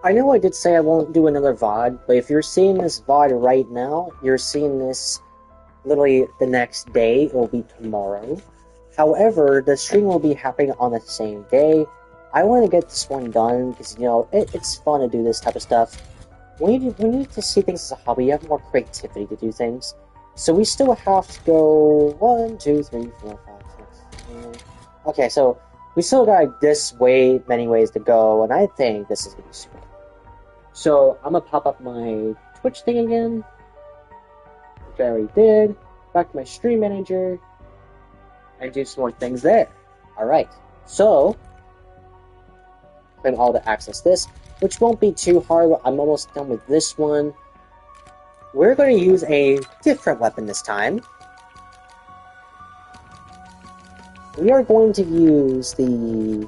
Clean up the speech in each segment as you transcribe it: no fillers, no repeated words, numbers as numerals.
I know I did say I won't do another VOD, but if you're seeing this VOD right now, you're seeing this literally the next day. It will be tomorrow. However, the stream will be happening on the same day. I want to get this one done because, you know, it's fun to do this type of stuff. When you need to see things as a hobby, you have more creativity to do things. So we still have to go 1, 2, 3, 4, 5, 6, 7. Okay, so we still got this many ways to go, and I think this is going to be super. So I'm going to pop up my Twitch thing again, which I already did. Back to my stream manager, and do some more things there. Alright, so claim all to access this, which won't be too hard. I'm almost done with this one. We're going to use a different weapon this time. We are going to use the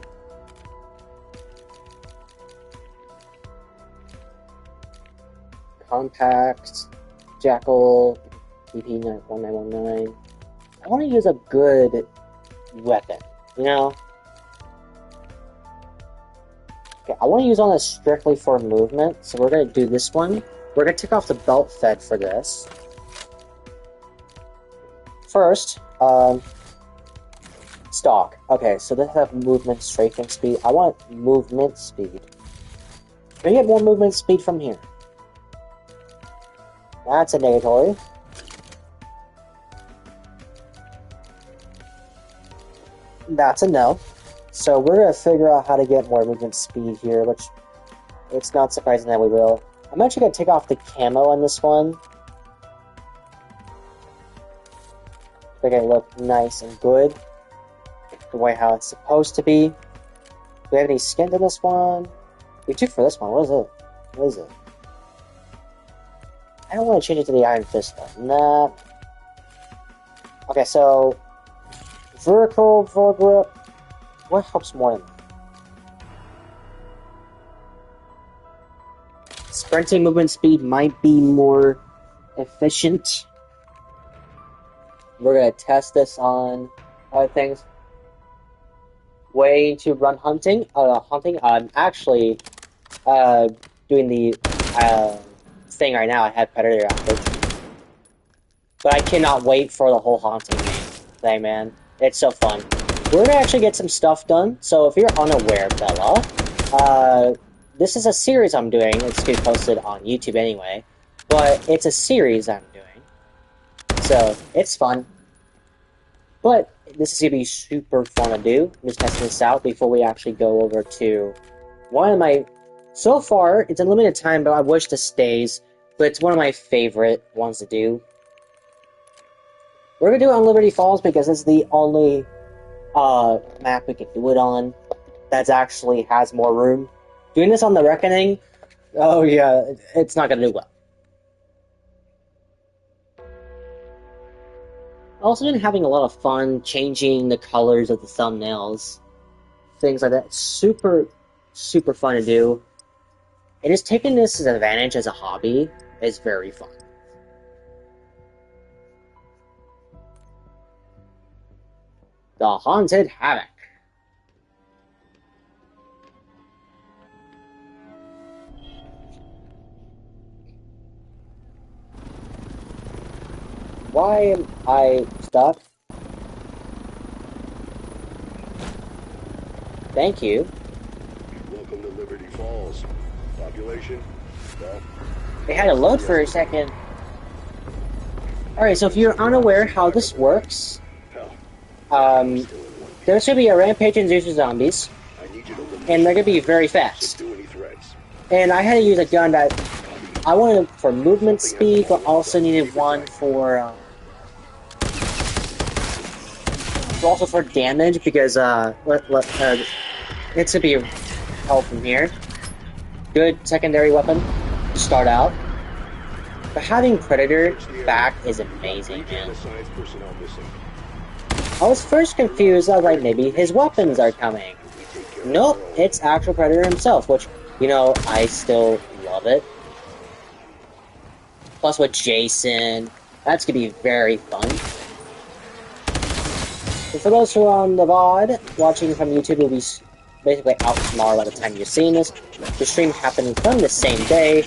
Compact Jackal BP1919. I want to use a good weapon, you know? Okay, I want to use one that's strictly for movement, so we're going to do this one. We're going to take off the belt fed for this. First, stock. Okay, so they have movement, strafing speed. I want movement speed. Can I get more movement speed from here? That's a negatory. That's a no. So we're going to figure out how to get more movement speed here, which it's not surprising that we will. I'm actually going to take off the camo on this one. Make it look nice and good. The way how it's supposed to be. Do we have any skin in this one? We took for this one. What is it? What is it? I don't want to change it to the Iron Fist one. Nah. Okay, so vertical foregrip. What helps more than that? Sprinting movement speed might be more efficient. We're gonna test this on other things. Way to run hunting. I'm actually doing the thing right now. I have Predator active, but I cannot wait for the whole haunting thing, man. It's so fun. We're gonna actually get some stuff done. So if you're unaware, Bella, this is a series I'm doing. It's gonna be posted on YouTube anyway, but it's a series I'm doing, so it's fun. But this is gonna be super fun to do. I'm just testing this out before we actually go over to one of my. So far, it's a limited time, but I wish this stays. But it's one of my favorite ones to do. We're gonna do it on Liberty Falls because it's the only map we can do it on that actually has more room. Doing this on the Reckoning, oh yeah, it's not gonna do well. Also been having a lot of fun changing the colors of the thumbnails. Things like that. Super, super fun to do. And just taking this as an advantage as a hobby is very fun. The Haunted Havoc. Why am I stuck? Thank you. Welcome to Liberty Falls. Population? It had to load for a second. Alright, so if you're unaware how this works, there's gonna be a rampage and Zeus zombies, and they're gonna be very fast. And I had to use a gun that I wanted for movement speed, but also needed one for damage because it's gonna be help from here. Good secondary weapon to start out. But having Predator back is amazing, man. I was first confused. I was like, maybe his weapons are coming. Nope, it's actual Predator himself, which, you know, I still love it. Plus with Jason, that's gonna be very fun. And for those who are on the VOD, watching from YouTube, it'll be basically out tomorrow by the time you're seeing this. The stream happened from the same day.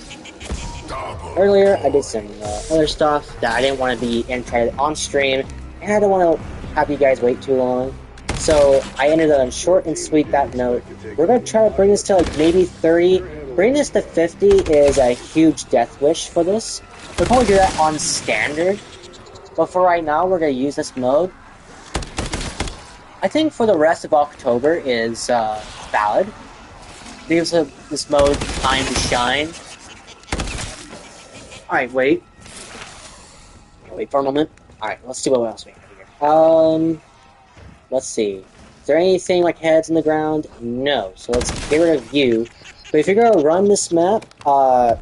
Earlier, I did some other stuff that I didn't want to be entered on stream, and I don't want to have you guys wait too long. So I ended on short and sweet that note. We're going to try to bring this to like maybe 30. Bringing this to 50 is a huge death wish for this. We'll probably do that on standard. But for right now, we're going to use this mode. I think for the rest of October is valid. Gives this mode time to shine. Alright, wait. Wait for a moment. Alright, let's see what else we have here. Let's see. Is there anything like heads in the ground? No. So let's get rid of you. But if you're gonna run this map, I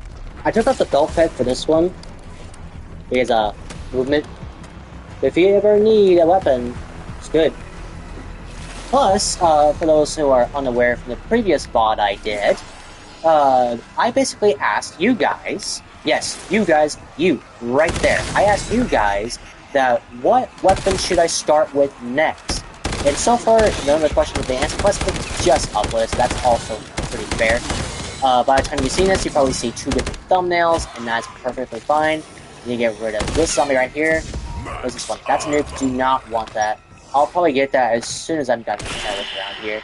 took off the belt peg for this one. Because, movement. If you ever need a weapon, it's good. Plus, for those who are unaware from the previous VOD I did, I basically asked you guys, yes, you guys, you, right there, I asked you guys that what weapon should I start with next? And so far, none of the questions have been answered, plus it's just uploaded, so that's also pretty fair. By the time you've seen this, you probably see 2 different thumbnails, and that's perfectly fine. You get rid of this zombie right here. What's this one? That's a nuke, do not want that. I'll probably get that as soon as I'm done with the look around here.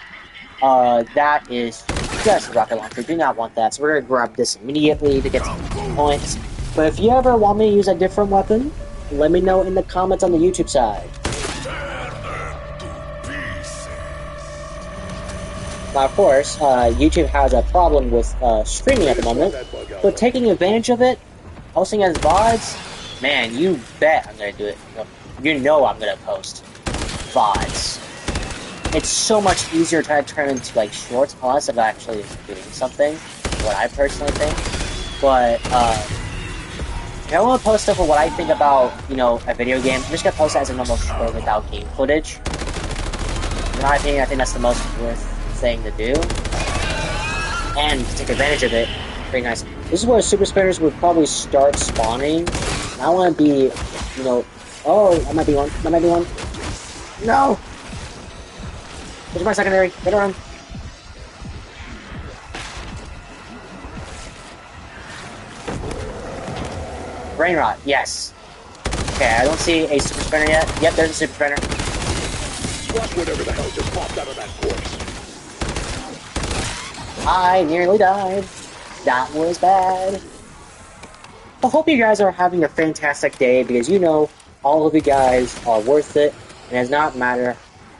That is just a rocket launcher. Do not want that. So we're gonna grab this immediately to get some points. But if you ever want me to use a different weapon, let me know in the comments on the YouTube side. Now, of course, YouTube has a problem with streaming at the moment, but taking advantage of it, posting as VODs, man, you bet I'm gonna do it. You know I'm gonna post VODs. It's so much easier to try to turn into like shorts unless I'm actually doing something, what I personally think. But if I want to post stuff of what I think about, you know, a video game, I'm just gonna post it as a normal short without game footage. In my opinion, I think that's the most worth thing to do. And to take advantage of it, pretty nice. This is where super spinners would probably start spawning. And I want to be, you know, oh, that might be one. That might be one. No! There's my secondary. Get around. Brain rot. Yes. Okay, I don't see a super spinner yet. Yep, there's a super spinner. Watch whatever the hell just popped out of that corpse. I nearly died. That was bad. I hope you guys are having a fantastic day because you know all of you guys are worth it. And it does not matter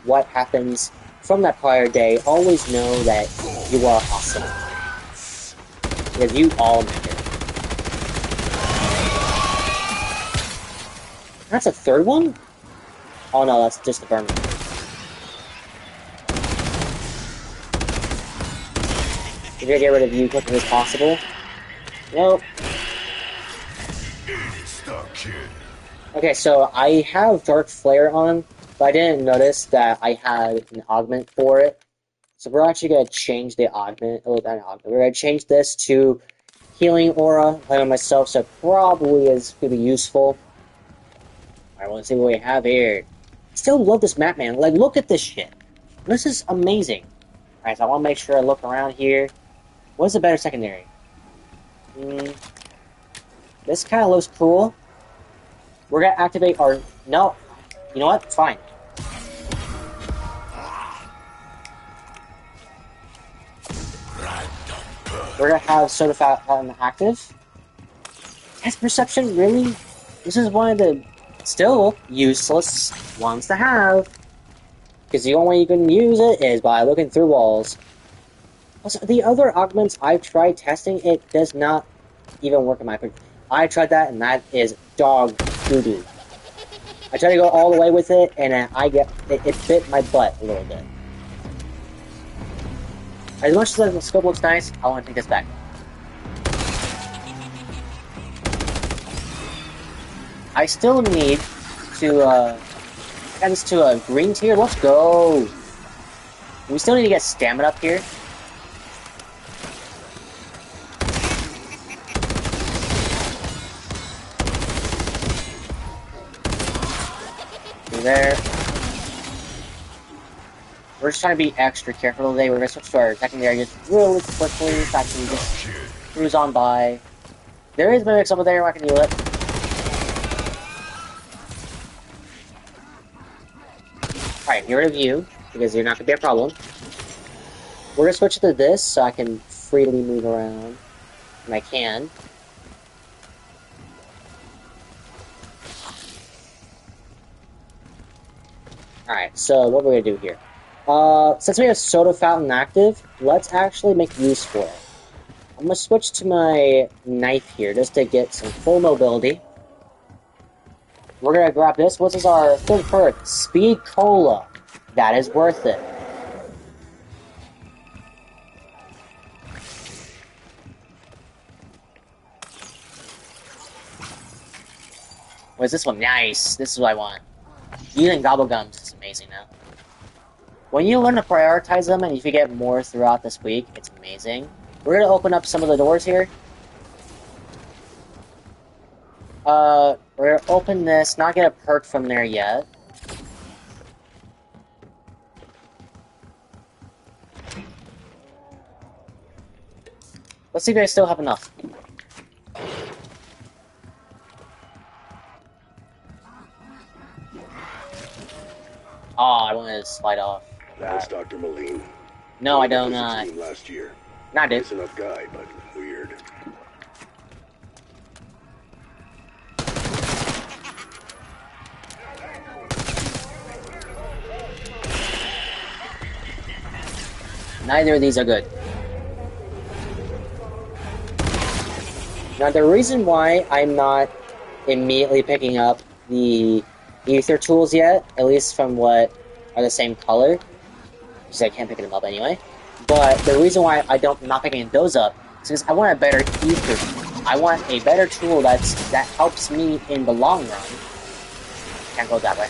what happens from that prior day, always know that you are awesome. Because you all make it. That's a third one? Oh no, that's just the burn. We're gonna get rid of you as quickly as possible. Nope. Okay, so I have Dark Flare on, but I didn't notice that I had an augment for it. So we're actually going to change the augment. Oh, not augment. We're going to change this to Healing Aura on myself, so it probably is going to be useful. Alright, let's see what we have here. Still love this map, man. Like, look at this shit. This is amazing. Alright, so I want to make sure I look around here. What's the better secondary? This kind of looks cool. We're going to activate our... No. You know what? Fine. We're going to have Soda Fountain active. Test Perception? Really? This is one of the still useless ones to have. Because the only way you can use it is by looking through walls. Also, the other augments I've tried testing, it does not even work in my opinion. I tried that, and that is dog doo-doo. I tried to go all the way with it, and it bit my butt a little bit. As much as the scope looks nice, I want to take this back. I still need to add this to a green tier. Let's go. We still need to get stamina up here. There. We're just trying to be extra careful today. We're gonna switch to our secondary just really quickly so I can just cruise on by. There is mimics over there, I can heal it. Alright, get rid of you, because you're not gonna be a problem. We're gonna switch to this so I can freely move around. And I can. Alright, so what we're gonna do here. Since we have Soda Fountain active, let's actually make use for it. I'm gonna switch to my knife here just to get some full mobility. We're gonna grab this. What is our third perk? Speed Cola. That is worth it. What is this one? Nice. This is what I want. Eating gobblegums is amazing now. When you learn to prioritize them and if you get more throughout this week, it's amazing. We're gonna open up some of the doors here. We're gonna open this, not get a perk from there yet. Let's see if I still have enough. Oh, I wanted to slide off. That's Dr. Moline. No, I don't not. Last year. Not dude. Nice enough guy, but weird. Neither of these are good. Now, the reason why I'm not immediately picking up the ether tools yet, at least from what are the same color, because I can't pick them up anyway, but the reason why I'm not picking those up is because I want a better ether. I want a better tool that helps me in the long run. Can't go that way.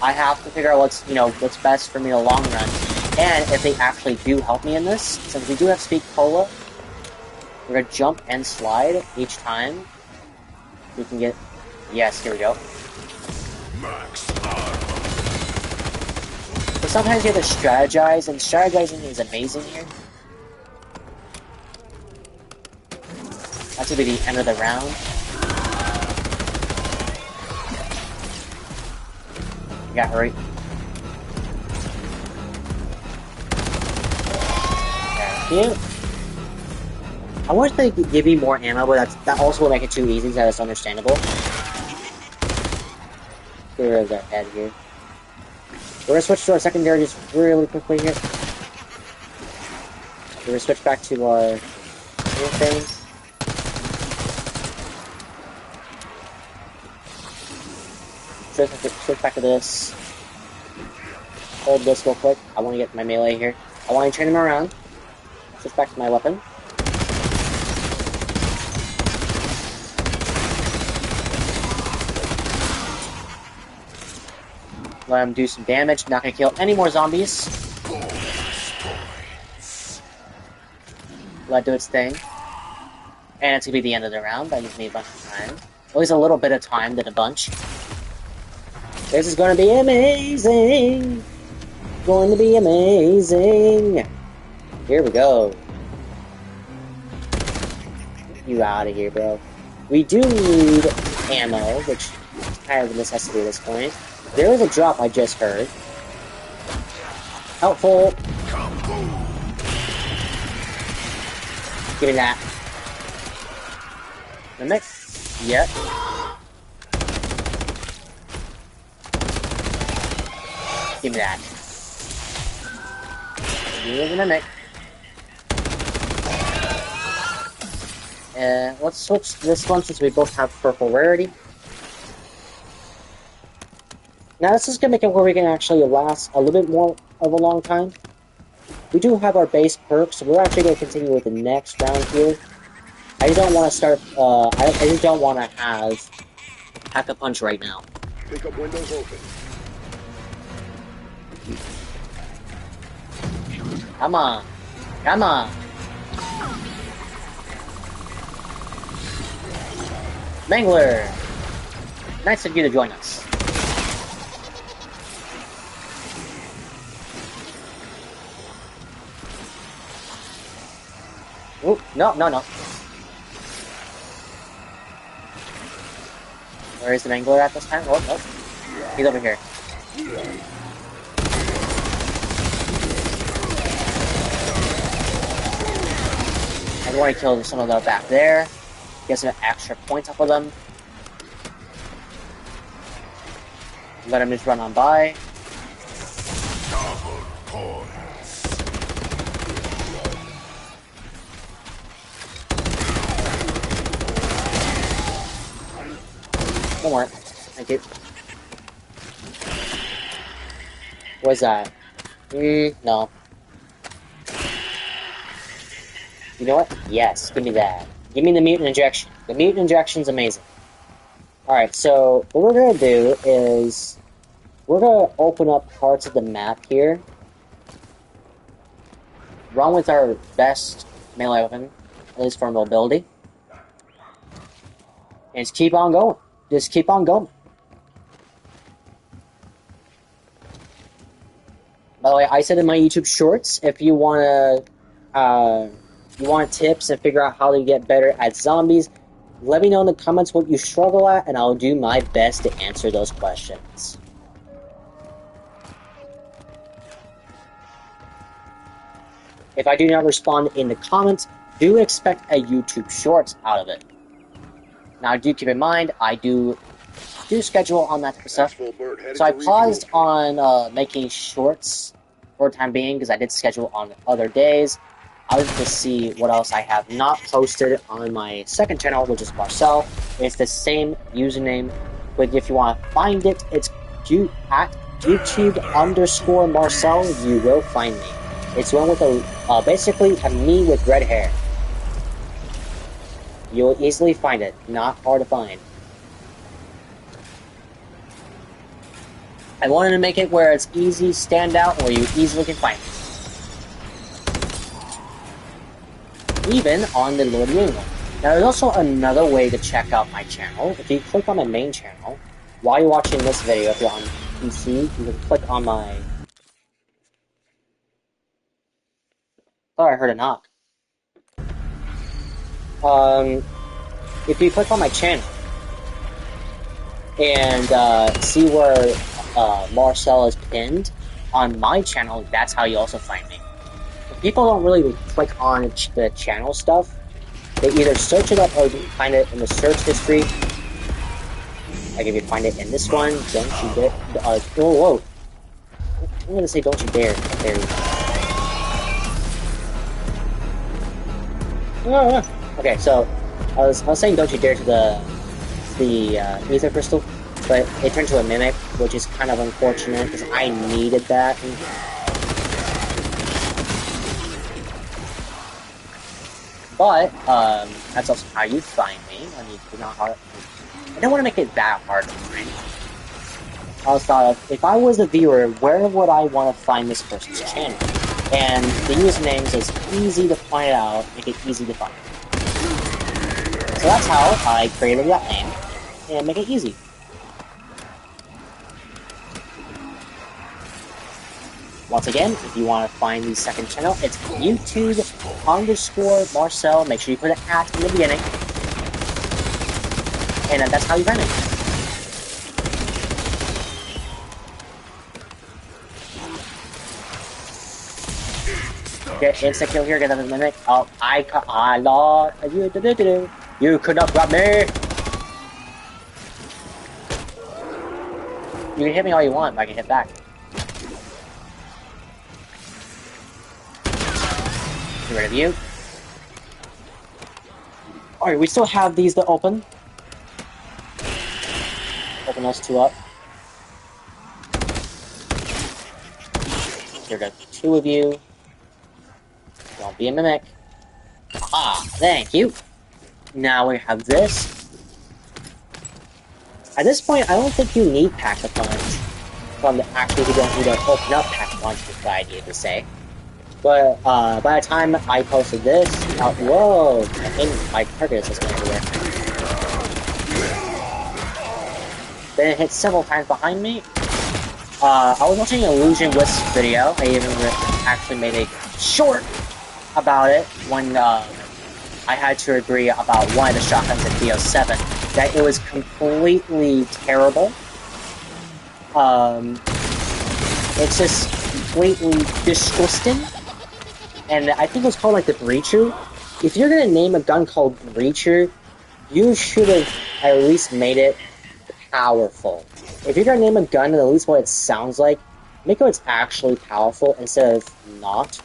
I have to figure out what's best for me in the long run. And if they actually do help me in this, since we do have Speed Cola, we're gonna jump and slide each time. We can get... Yes, here we go. But sometimes you have to strategize, and strategizing is amazing here. That's gonna be the end of the round. You got hurry. Thank you. I wish they could give me more ammo, but that also would make it too easy, so that's understandable. There is our head here. We're gonna switch to our secondary just really quickly here. We're gonna switch back to our thing. Switch back to this. Hold this real quick. I want to get my melee here. I want to turn him around. Switch back to my weapon. Let him do some damage. Not gonna kill any more zombies. Let it do its thing. And it's gonna be the end of the round. That gives me a bunch of time. At least a little bit of time than a bunch. This is gonna be amazing! Going to be amazing! Here we go. Get you out of here, bro. We do need ammo, which is kind of a necessity at this point. There was a drop I just heard. Helpful. Give me that. Mimic? Yep. Give me that. Give me the mimic. Let's switch this one since we both have purple rarity. Now this is going to make it where we can actually last a little bit more of a long time. We do have our base perks, so we're actually going to continue with the next round here. I just don't want to start, I just don't want to have Pack-a-Punch right now. Pick up windows open. Come on. Come on. Mangler! Nice of you to join us. No, no, no. Where is the Mangler at this time? Oh, oh. He's over here. I want to kill some of them back there. Get some extra points off of them. Let him just run on by. Don't worry. Thank you. What's that? No. You know what? Yes, give me that. Give me the mutant injection. The mutant injection's amazing. Alright, so what we're gonna do is we're gonna open up parts of the map here. Run with our best melee weapon, at least for mobility. And just keep on going. Just keep on going. By the way, I said in my YouTube shorts, if you want tips and figure out how to get better at zombies, let me know in the comments what you struggle at, and I'll do my best to answer those questions. If I do not respond in the comments, do expect a YouTube shorts out of it. Now, do keep in mind, I do schedule on that type of stuff. So I paused on making shorts for the time being, because I did schedule on other days. I was to see what else I have not posted on my second channel, which is Marcel. It's the same username, but if you want to find it, it's at YouTube_Marcel. You will find me. It's one with a basically a me with red hair. You'll easily find it. Not hard to find. I wanted to make it where it's easy, stand out, where you easily can find it. Even on the Lord of the Rings one. Now, there's also another way to check out my channel. If you click on my main channel, while you're watching this video, if you're on PC, you can click on my... Thought I heard a knock. If you click on my channel and see where Marcel is pinned on my channel, that's how you also find me. If people don't really click on the channel stuff, they either search it up or find it in the search history. Like if you find it in this one, don't you dare. Whoa. I'm gonna say don't you dare. There you go. Okay, so I was saying don't you dare to the ether crystal, but it turned to a mimic, which is kind of unfortunate because I needed that. But that's also how you find me. I mean, it's not hard. I don't want to make it that hard to find. I was thought of, if I was a viewer, where would I want to find this person's channel? And the usernames is easy to find out, make it easy to find. So that's how I created that name, and make it easy. Once again, if you want to find the second channel, it's YouTube_Marcel. Make sure you put an at in the beginning. And that's how you find it. Get insta kill here, get another mimic. Oh, I lost. You could not grab me. You can hit me all you want, but I can hit back. Get rid of you. Alright, we still have these to open. Open those two up. Here go two of you. Don't be a mimic. Ah, thank you. Now we have this. At this point, I don't think you need Pack-a-Punch. Actually, you don't need to open up Pack-a-Punch, is what I need to say. But by the time I posted this, whoa! I think my target is just going everywhere. Then it hit several times behind me. I was watching an Illusion Wisp video. I even actually made a short about it when I had to agree about one of the shotguns in BO7, that it was completely terrible. It's just completely disgusting. And I think it was called like the Breacher. If you're gonna name a gun called Breacher, you should have at least made it powerful. If you're gonna name a gun at least what it sounds like, make it it's actually powerful instead of not.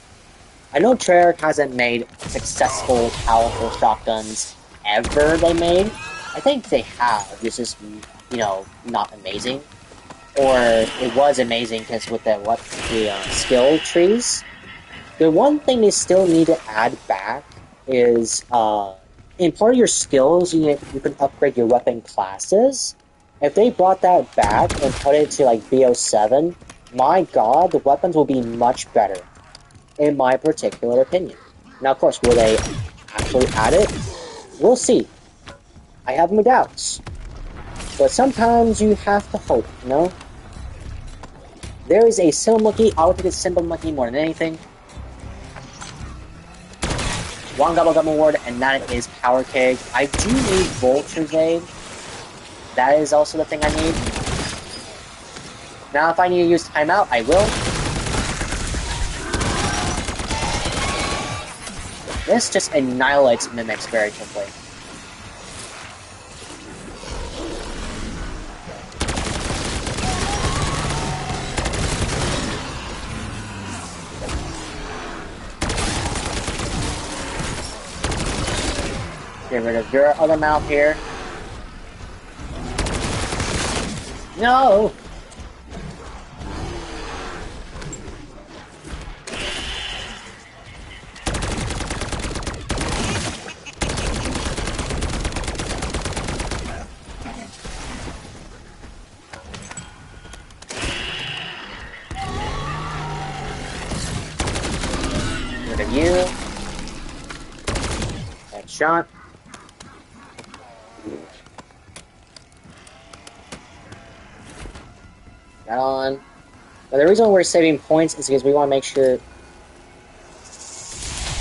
I know Treyarch hasn't made successful, powerful shotguns ever they made. I think they have, this is, you know, not amazing. Or it was amazing because with the skill trees. The one thing they still need to add back is, in part of your skills, you can upgrade your weapon classes. If they brought that back and put it to like BO7, my god, the weapons will be much better, in my particular opinion. Now, of course, will they actually add it? We'll see. I have my doubts. But sometimes you have to hope, you know? There is a Symbol Monkey. I would pick a Symbol Monkey more than anything. One Gobble Gum Award, and that is Power Keg. I do need Vulture's Aid. That is also the thing I need. Now, if I need to use Timeout, I will. This just annihilates mimics very quickly. Get rid of your other mouth here. No! Rid of you. That shot. Got on. But the reason we're saving points is because we want to make sure...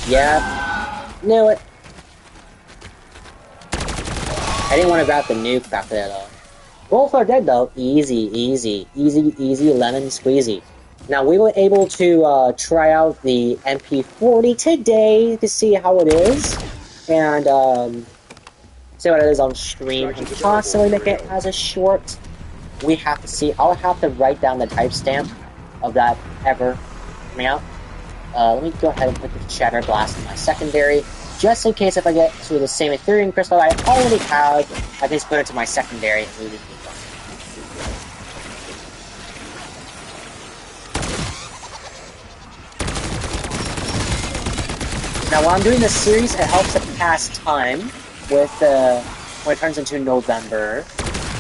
Yeah. Knew it. I didn't want to grab the nuke after that, though. Both are dead, though. Easy, easy. Easy, easy, lemon squeezy. Now, we were able to try out the MP40 today to see how it is. And, see what it is on stream. And possibly make it as a short. We have to see. I'll have to write down the timestamp of that ever coming out. Let me go ahead and put the Shatter Blast in my secondary, just in case if I get to the same Ethereum Crystal I already have, I can just put it to my secondary and move it. Now, while I'm doing this series, it helps to pass time with when it turns into November.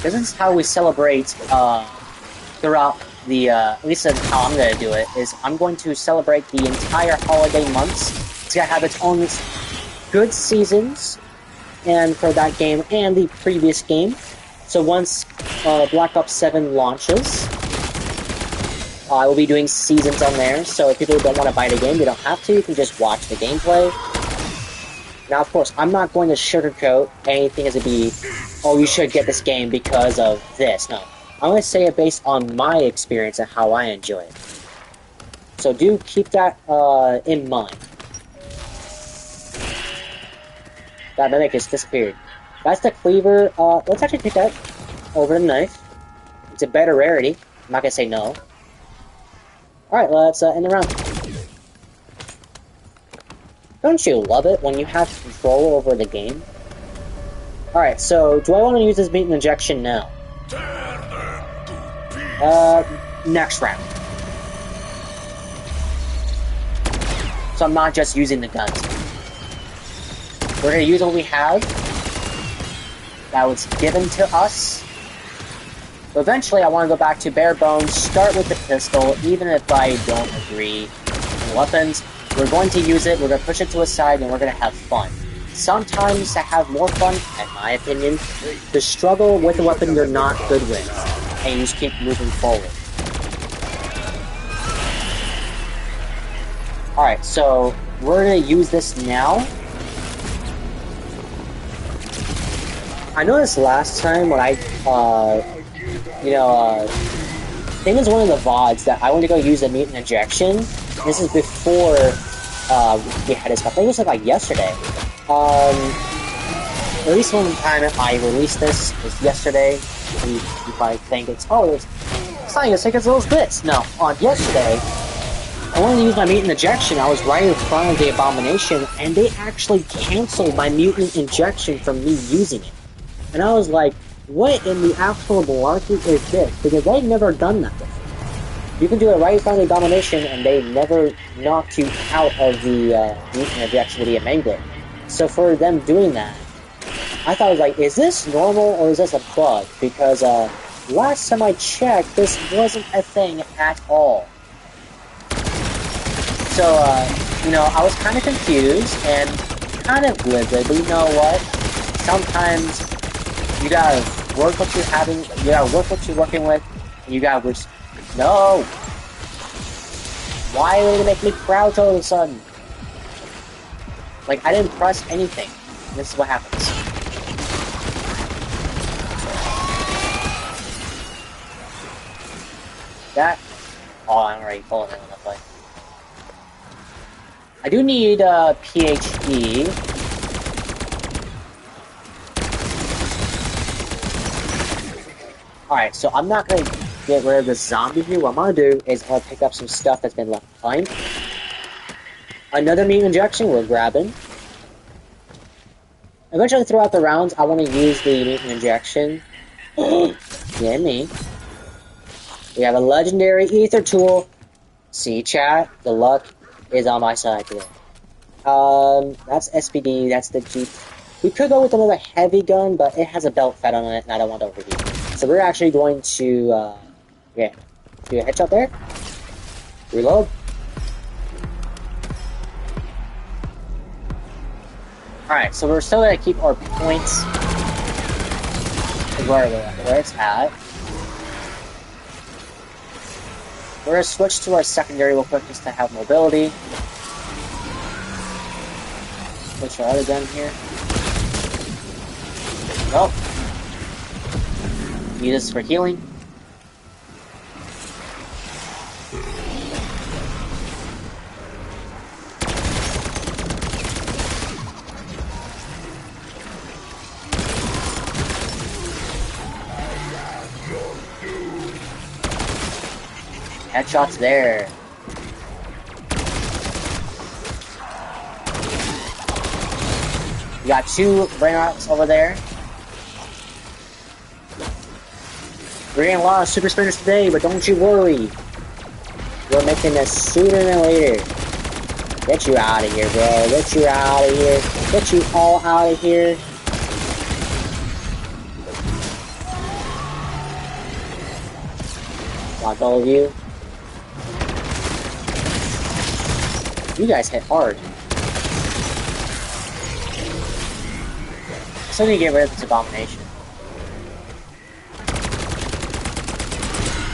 This is how we celebrate throughout the, at least that's how I'm going to do it, is I'm going to celebrate the entire holiday months. It's going to have its own good seasons and for that game and the previous game. So once Black Ops 7 launches, I will be doing seasons on there. So if people don't want to buy the game, they don't have to. You can just watch the gameplay. Now, of course, I'm not going to sugarcoat anything as it be, oh, you should get this game because of this. No. I'm going to say it based on my experience and how I enjoy it. So do keep that in mind. That mimic has disappeared. That's the cleaver. Let's actually take that over the knife. It's a better rarity. I'm not going to say no. Alright, let's end the round. Don't you love it when you have control over the game? Alright, so do I want to use this beat injection now? Next round. So I'm not just using the guns. We're going to use what we have. That was given to us. But eventually I want to go back to bare bones, start with the pistol, even if I don't agree with the weapons. We're going to use it, we're going to push it to a side, and we're going to have fun. Sometimes to have more fun, in my opinion, to struggle with a weapon you're not good with, and you just keep moving forward. Alright, so we're going to use this now. I noticed last time when I, I think it was one of the VODs that I went to go use a mutant injection. This is before we had this. I think it was like yesterday. At least one time I released this was yesterday. You probably think it's not as sick as it was this. No, on yesterday, I wanted to use my mutant injection. I was right in front of the abomination, and they actually canceled my mutant injection from me using it. And I was like, what in the actual malarkey is this? Because they've never done that before. You can do it right in front of the abomination, and they never knocked you out of the mutant injection via Mangler. So for them doing that, I thought, I was like, is this normal or is this a bug? Because last time I checked, this wasn't a thing at all. So, I was kind of confused and kind of livid, but you know what? Sometimes you gotta work what you're having, you gotta work what you're working with, and you gotta just, no! Why are they make me crouch all of a sudden? Like, I didn't press anything. This is what happens. That, I'm already pulling it on the play. I do need PhD. Alright, so I'm not gonna get rid of the zombie here. What I'm gonna do is I'm gonna pick up some stuff that's been left behind. Another mutant injection we're grabbing. Eventually throughout the rounds, I want to use the mutant injection. Yeah, me. We have a legendary ether tool. See, chat, the luck is on my side today. That's SPD, that's the Jeep. We could go with another heavy gun, but it has a belt fed on it, and I don't want to overheat. So we're actually going to, do a headshot there. Reload. Alright, so we're still gonna keep our points where it's at. We're gonna switch to our secondary real quick just to have mobility. Switch our other gun here. Oh. Use this for healing. Headshots there. We got 2 brain rots over there. We're getting a lot of super sprinters today, but don't you worry. We're making this sooner than later. Get you out of here, bro. Get you out of here. Get you all out of here. Lock all of you. You guys hit hard. So need to get rid of this abomination.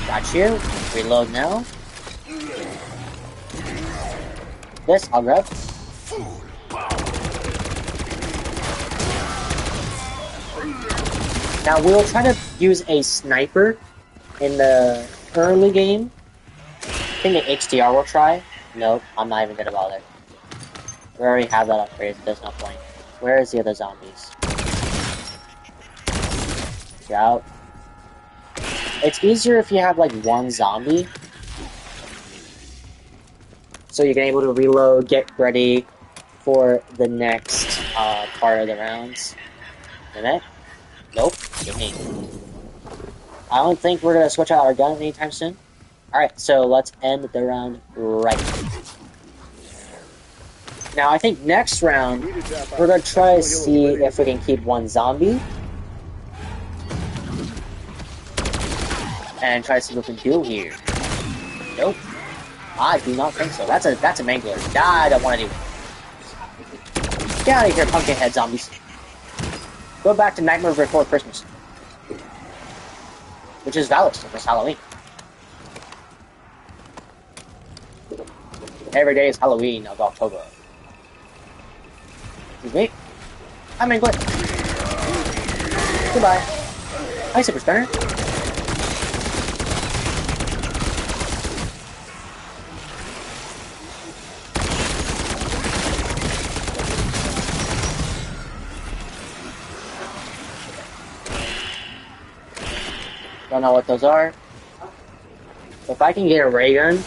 Got you. Reload now. This, I'll grab. Now we'll try to use a sniper in the early game. I think an HDR will try. Nope, I'm not even gonna bother. We already have that upgraded, there's no point. Where is the other zombies? Get out. It's easier if you have like one zombie. So you can able to reload, get ready for the next part of the rounds. Minute? Nope, give me. I don't think we're gonna switch out our gun anytime soon. Alright, so let's end the round right. Now, I think next round, we're going to try to see if we can keep one zombie. And try to see what we can do here. Nope. I do not think so. That's a mangler. I don't want to do it. Get out of here, pumpkinhead zombies. Go back to Nightmare Before Christmas. Which is valid for this Halloween. Every day is Halloween of October. Excuse me. I'm English. Goodbye. Hi, Super Spinner. Don't know what those are. If I can get a ray gun,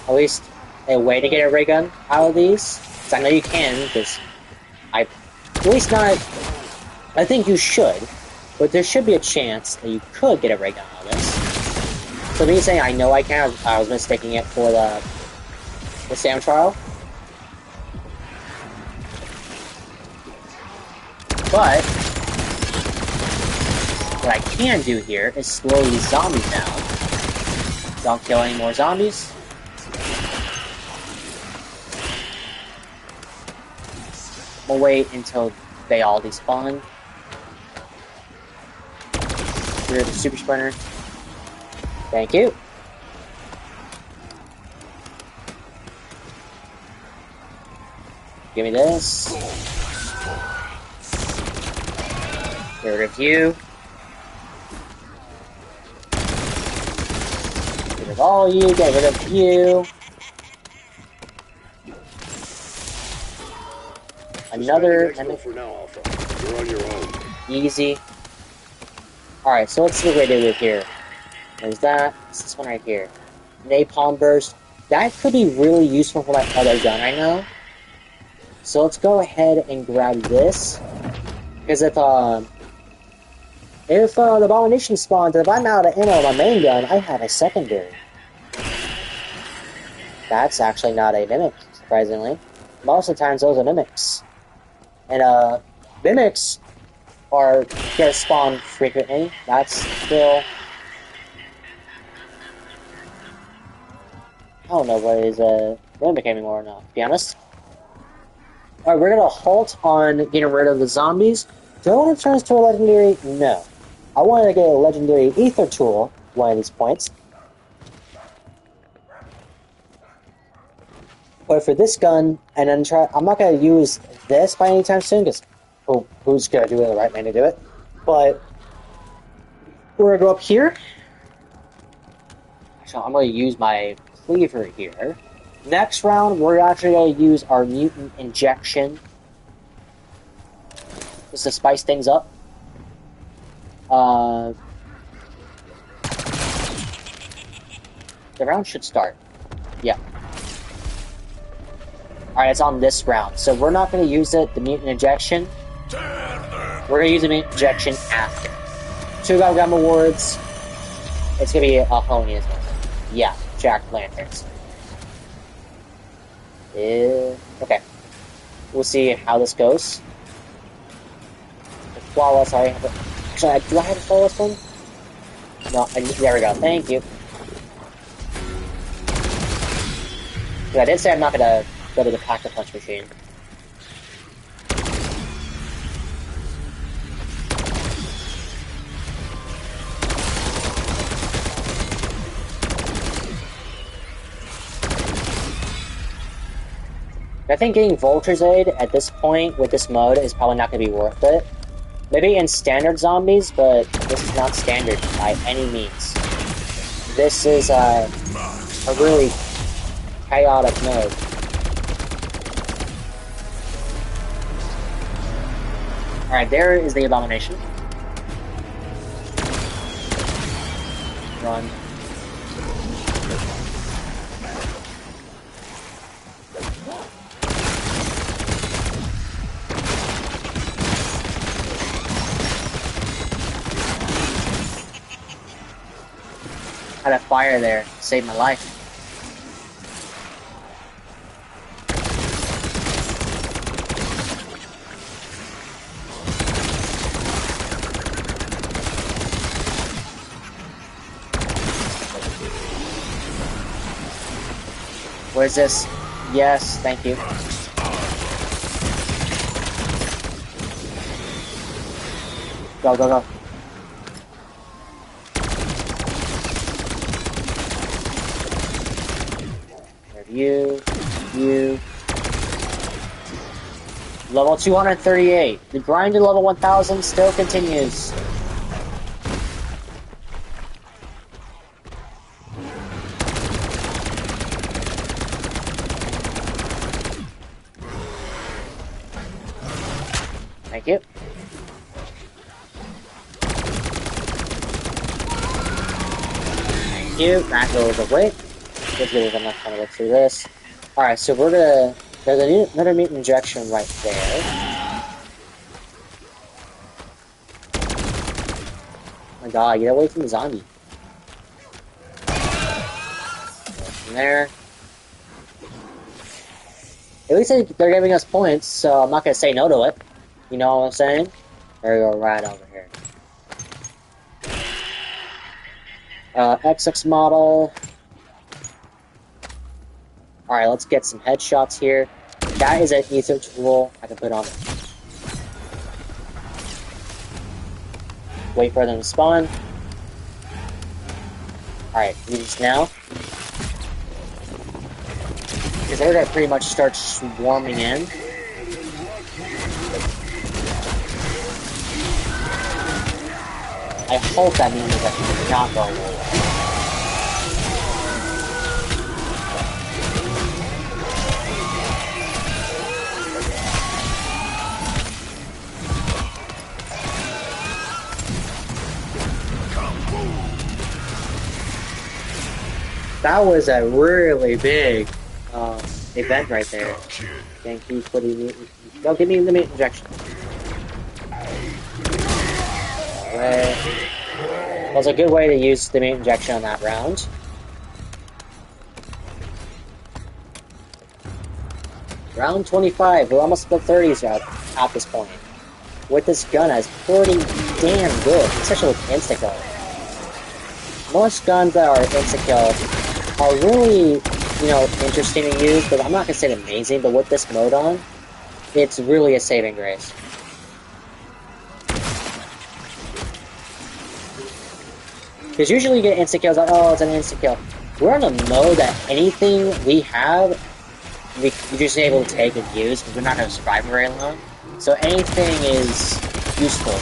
at least a way to get a ray gun out of these, because I know you can, because at least not, I think you should, but there should be a chance that you could get a ray gun out of this. So me saying I know I can, I was mistaking it for the SAM trial. But what I can do here is slow these zombies down. Don't kill any more zombies. We'll wait until they all despawn. Clear the super sprinter. Thank you. Give me this. Get rid of you. Get rid of all you. Get rid of you. Another for now, Alpha. You're on your own. Easy. Alright, so let's see what we do with here. There's that. It's this one right here. Napalm burst. That could be really useful for my other gun right now. So let's go ahead and grab this. Because if the abomination spawns, if I'm out of ammo on my main gun, I have a secondary. That's actually not a mimic, surprisingly. Most of the times those are mimics. And mimics are get spawned frequently. That's still, I don't know what is a mimic anymore now, to be honest. Alright, we're gonna halt on getting rid of the zombies. Do I want to turn this to a legendary? No. I want to get a legendary ether tool one of these points. But for this gun, and then I'm not going to use this by any time soon, because who's going to do it, the right man to do it. But we're going to go up here. So I'm going to use my cleaver here. Next round, we're actually going to use our mutant injection. Just to spice things up. The round should start. Yeah. Alright, it's on this round. So we're not going to use the mutant injection. We're going to use the mutant injection after. 2 Gum awards. It's going to be a Honey as well. Yeah, jack-o'-lanterns. Okay. We'll see how this goes. The flawless, I have it. Actually, do I have a flawless one? No, there we go. Thank you. I did say I'm not going to go to the Pack-a-Punch machine. I think getting Vulture's Aid at this point with this mode is probably not going to be worth it. Maybe in standard zombies, but this is not standard by any means. This is a really chaotic mode. Alright, there is the abomination. Run. Had a fire there, saved my life. Where's this? Yes, thank you. Go, go, go. You. Level 238. The grind to level 1000 still continues. you. Thank you. That goes away. Let's give it enough time to look through this. Alright, so we're gonna... There's another mutant injection right there. Oh my god, get away from the zombie. From there. At least they're giving us points, so I'm not gonna say no to it. You know what I'm saying? There we go, right over here. XX model. Alright, let's get some headshots here. That is an ether tool I can put on. Wait for them to spawn. Alright, use this now. Because they're gonna pretty much start swarming in. I hope that means that he's not going away. That was a really big event right there. Thank you for the mutant. Don't give me the mutant injection. That was a good way to use the mutant injection on that round. Round 25. We're almost at the 30s at this point. With this gun, it's pretty damn good, especially with insta-kill. Most guns that are insta-kill are really, you know, interesting to use, but I'm not gonna say amazing, but with this mode on, it's really a saving grace. Because usually you get insta-kills like, oh, it's an insta-kill. We're in a mode that anything we have, we're just able to take and use, because we're not gonna survive very long. So anything is useful.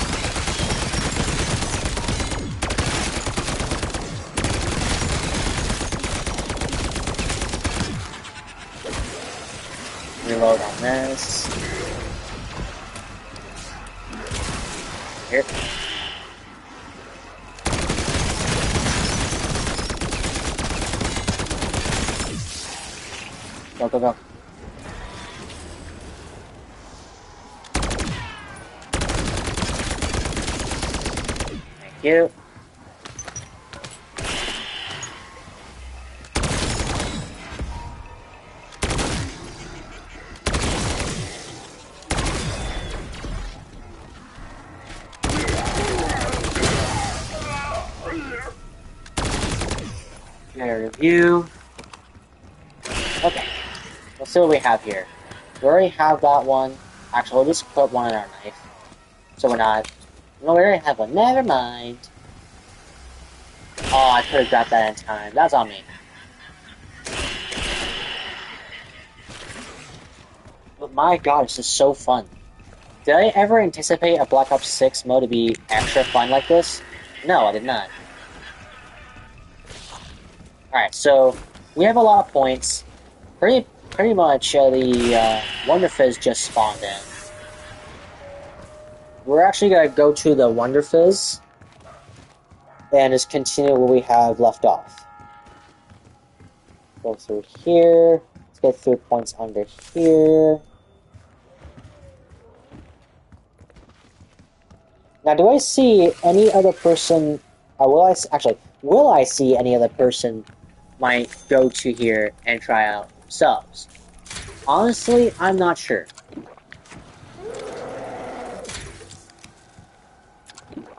Reload on this. Here. Go, go, go. Thank you. Review. Okay, let's see what we have here. We already have that one. Actually, we'll just put one in our knife. So we're not... No, we already have one. Never mind. Oh, I could have grabbed that in time. That's on me. But my god, this is so fun. Did I ever anticipate a Black Ops 6 mode to be extra fun like this? No, I did not. Alright, so we have a lot of points. Pretty much the Wonder Fizz just spawned in. We're actually going to go to the Wonder Fizz and just continue where we have left off. Go through here. Let's get through points under here. Now, do I see any other person... will I see any other person might go to here and try out subs? Honestly, I'm not sure.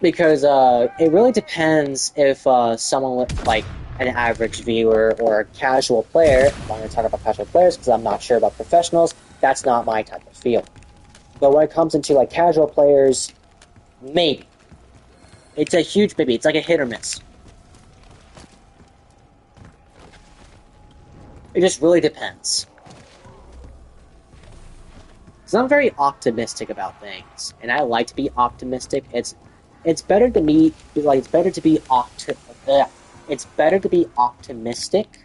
Because it really depends if someone with, like, an average viewer or a casual player, I'm going to talk about casual players because I'm not sure about professionals, that's not my type of field. But when it comes into, like, casual players, maybe. It's a huge maybe. It's like a hit or miss. It just really depends. Because I'm very optimistic about things, and I like to be optimistic. It's better to be optimistic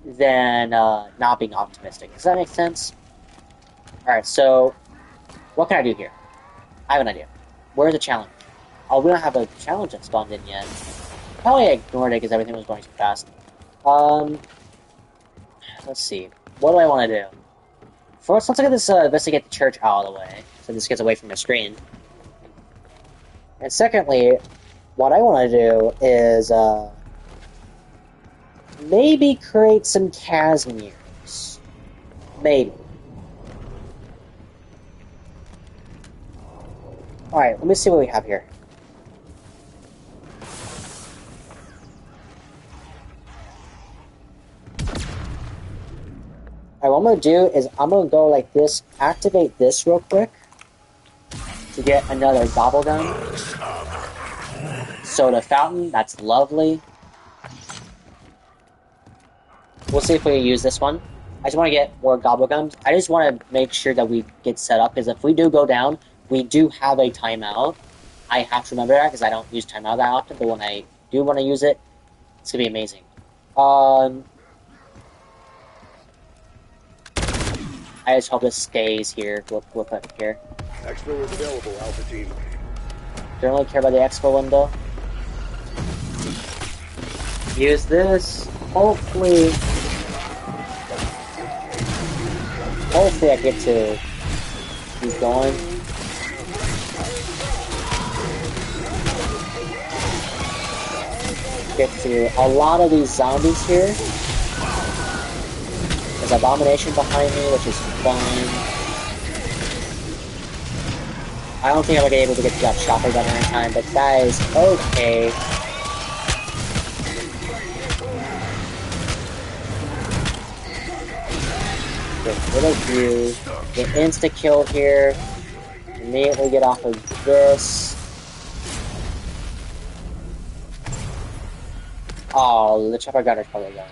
than not being optimistic. Does that make sense? All right. So, what can I do here? I have an idea. Where's the challenge? Oh, we don't have a challenge that spawned in yet. Probably ignored it because everything was going so fast. Let's see. What do I want to do? First, let's look at this, investigate the church out of the way, so this gets away from the screen. And secondly, what I want to do is, maybe create some Casimirs. Maybe. Alright, let me see what we have here. Alright, what I'm going to do is I'm going to go like this, activate this real quick to get another gobble gun. Soda fountain, that's lovely. We'll see if we can use this one. I just want to get more gobble gums. I just want to make sure that we get set up, because if we do go down, we do have a timeout. I have to remember that, because I don't use timeout that often, but when I do want to use it, it's going to be amazing. I just hope this stays here. We'll put it here. Expo is available, Alpha Team. Don't really care about the expo window. Use this. Hopefully I get to keep going. Get to a lot of these zombies here. There's Abomination behind me, which is fine. I don't think I'm gonna be able to get to that chopper gun in time, but that is okay. Get rid of you. Get insta-kill here. Immediately get off of this. Oh, the chopper gunner's probably gone.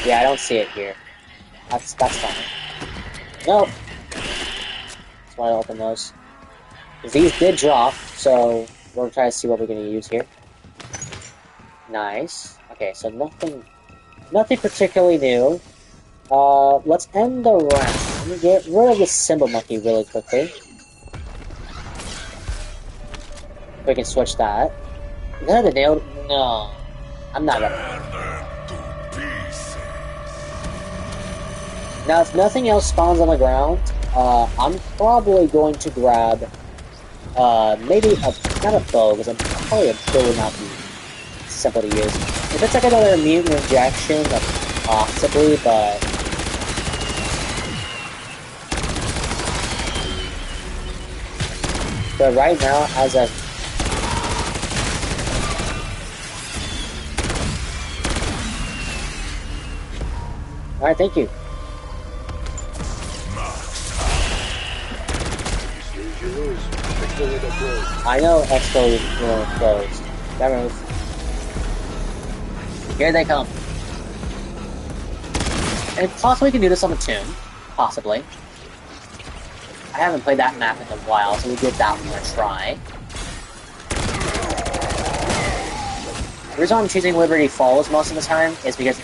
Yeah, I don't see it here. That's fine. Nope. That's why I open those. These did drop, so we're trying to see what we're gonna use here. Nice. Okay, so nothing particularly new. Let's end the round. Let me get rid of this symbol monkey really quickly. We can switch that. Is that the nail? No. I'm not gonna. Now, if nothing else spawns on the ground, I'm probably going to grab, maybe not a bow, because probably a bow would not be simple to use. If it's like another mutant injection, then possibly, but... But right now, as a... Alright, thank you. I know Expo is closed. That move. Here they come. And possibly we can do this on the tomb. Possibly. I haven't played that map in a while, so we'll give that one a try. The reason I'm choosing Liberty Falls most of the time is because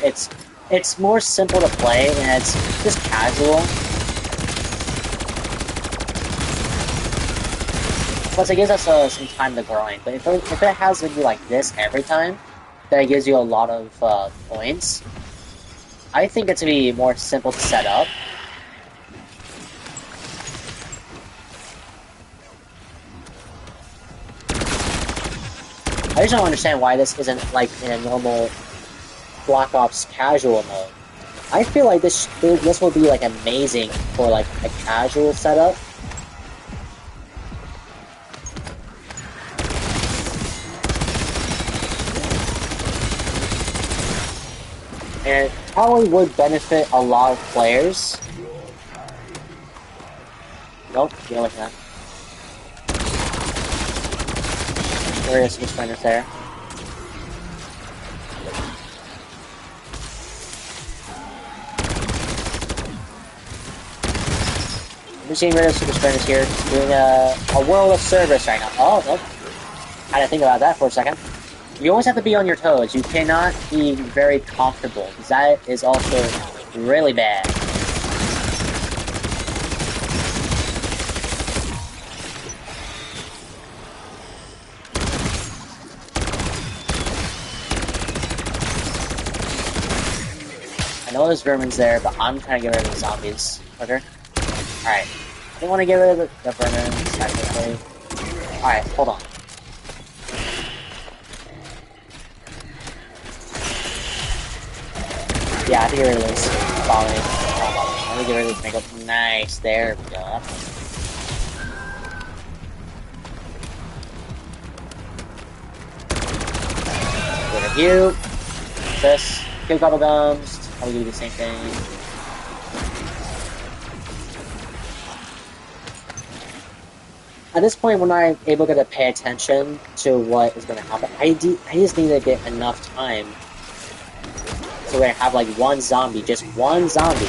it's more simple to play and it's just casual. Plus, it gives us some time to grind. But if it has to be like this every time, then it gives you a lot of points. I think it's going to be more simple to set up. I just don't understand why this isn't like in a normal Black Ops casual mode. I feel like this will be like amazing for like a casual setup. And it probably would benefit a lot of players. Nope, get away from that. There is some sprinters there. I'm just getting rid of super sprinters here, just doing a world of service right now. Oh, nope. I had to think about that for a second. You always have to be on your toes. You cannot be very comfortable, because that is also really bad. know there's vermin's there, but I'm trying to get rid of the zombies quicker. Alright. I don't want to get rid of the vermin technically. Alright, hold on. Yeah, I have to get rid of this. I have to get rid of this makeup. Nice, there we go. Get rid of you. This. Kill gobble gums. I'll do the same thing. At this point, we're not able to pay attention to what is going to happen. I just need to get enough time. So we're going to have like one zombie, just one zombie.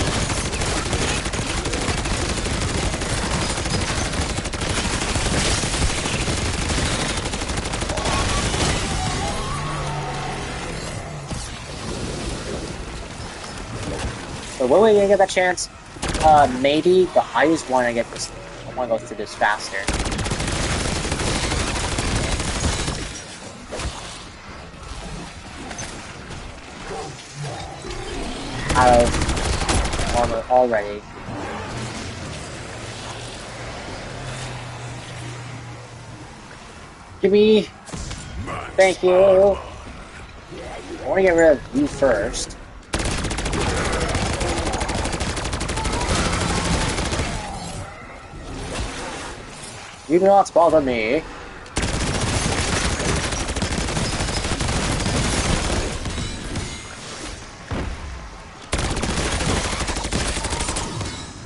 So when are we going to get that chance? Maybe, but I just want to get this. I want to go through this faster. Out of armor already. Give me. Thank you. I want to get rid of you first. You do not bother me.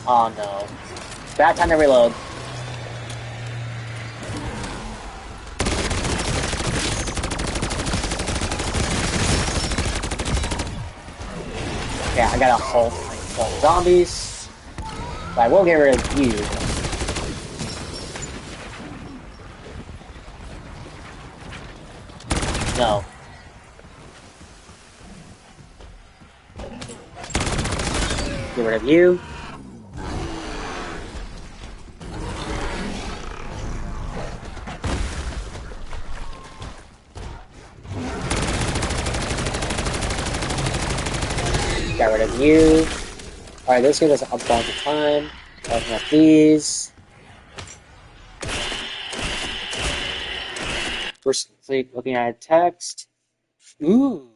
Oh no. Bad time to reload. Okay, I got a whole zombies. But I will get rid of you. No. Get rid of you. Get rid of you. Alright, this gives us a bunch of time. Open up these. We're looking at text. Ooh.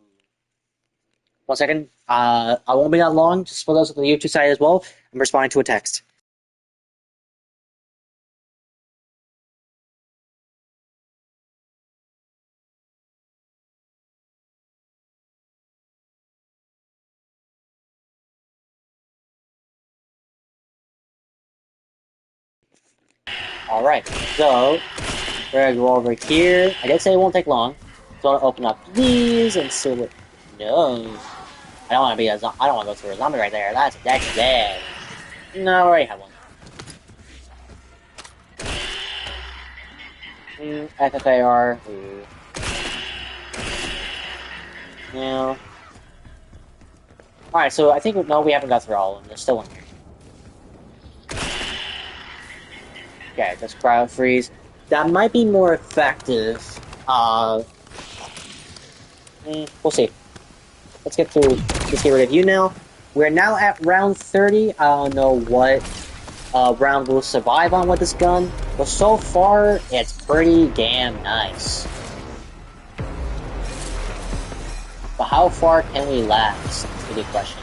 1 second. I won't be that long. Just for those on the YouTube side as well. I'm responding to a text. Alright, so we're gonna go over here. I did say it won't take long. So I'll open up these and see what. No. I don't want to be a zombie. I don't want to go through a zombie right there. That's bad. No, I already have one. FFAR. Now. Alright, so I think, no, we haven't got through all of them. There's still one here. Okay, just cryo freeze. That might be more effective. We'll see. Let's get rid of you now. We're now at round 30. I don't know what round we'll survive on with this gun, but so far, it's pretty damn nice. But how far can we last? That's a good question.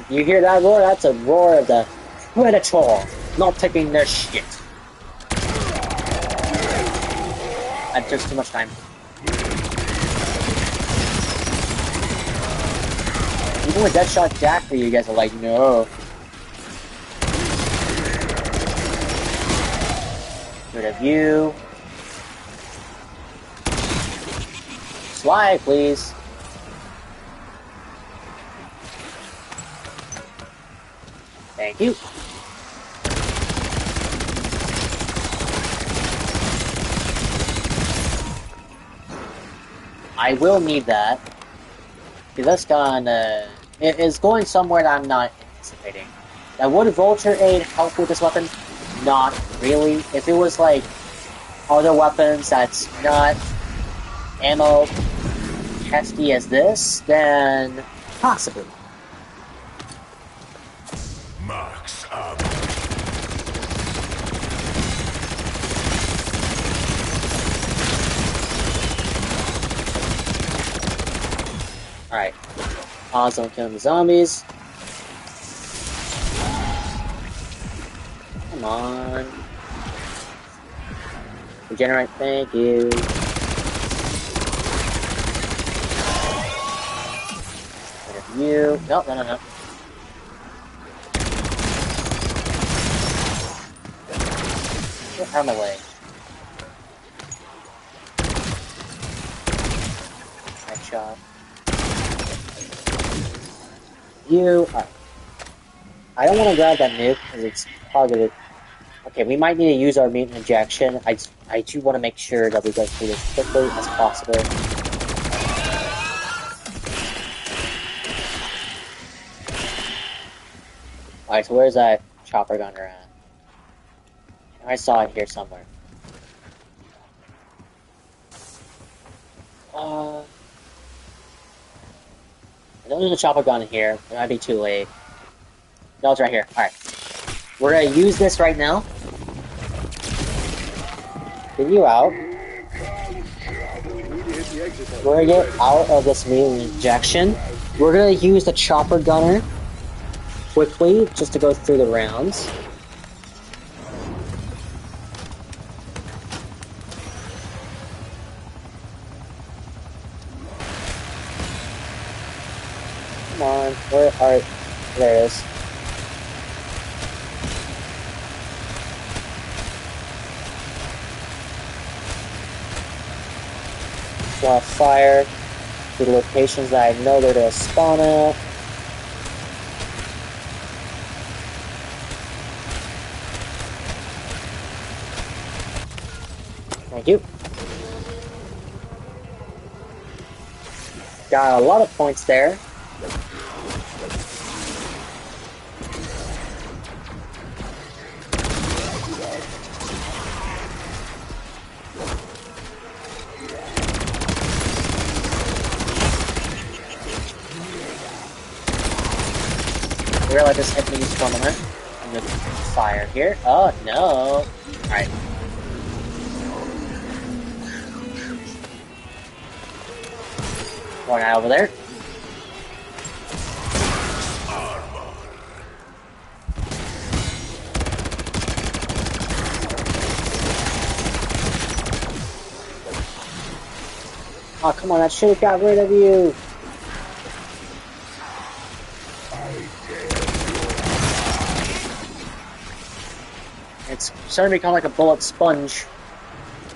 You hear that roar? That's a roar of the Predator, not taking their shit. That took too much time. Even with Deadshot Jack, you guys are like, no. Rid of you. Slide, please. Thank you. I will need that. Because that's gonna... It is going somewhere that I'm not anticipating. Now, would Vulture Aid help with this weapon? Not really. If it was like other weapons that's not ammo hefty as this, then possibly. Marks up. Alright. Pause on killing the zombies. Come on. Regenerate, thank you. You. No. Get out of my way. Headshot. You. Alright. I don't want to grab that nuke because it's targeted. Okay, we might need to use our mutant injection. I do want to make sure that we go through this quickly as possible. Alright, so where's that chopper gunner at? I saw it here somewhere. I don't need a chopper gun here. It might be too late. No, it's right here. Alright. We're gonna use this right now. Get you out. We're gonna get out of this mutant injection. We're gonna use the chopper gunner quickly just to go through the rounds. Come on, where are... There it is. Want to fire to the locations that I know they're going to spawn at. Thank you. Got a lot of points there. I realize this hit me for a moment. I'm gonna fire here. Oh no! Alright. One guy over there. Oh come on, that should have got rid of you! It's starting to become like a bullet sponge.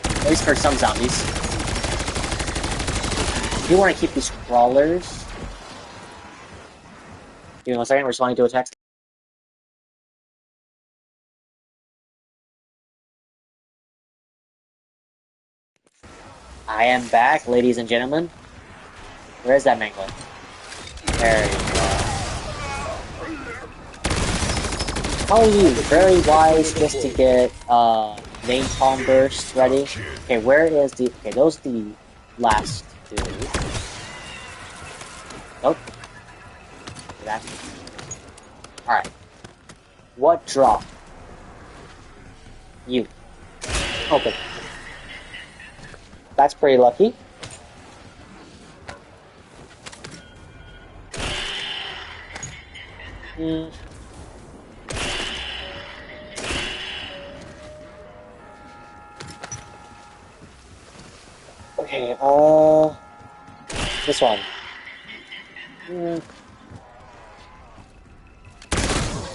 At least for some zombies. You want to keep these crawlers. Give me 1 second, responding to a text. I am back, ladies and gentlemen. Where is that mangle? There you go. Probably very wise just to get napalm burst ready. Okay, where is the... Okay, those are the last two. Nope. Alright. What drop? You. Okay. That's pretty lucky. Okay, this one.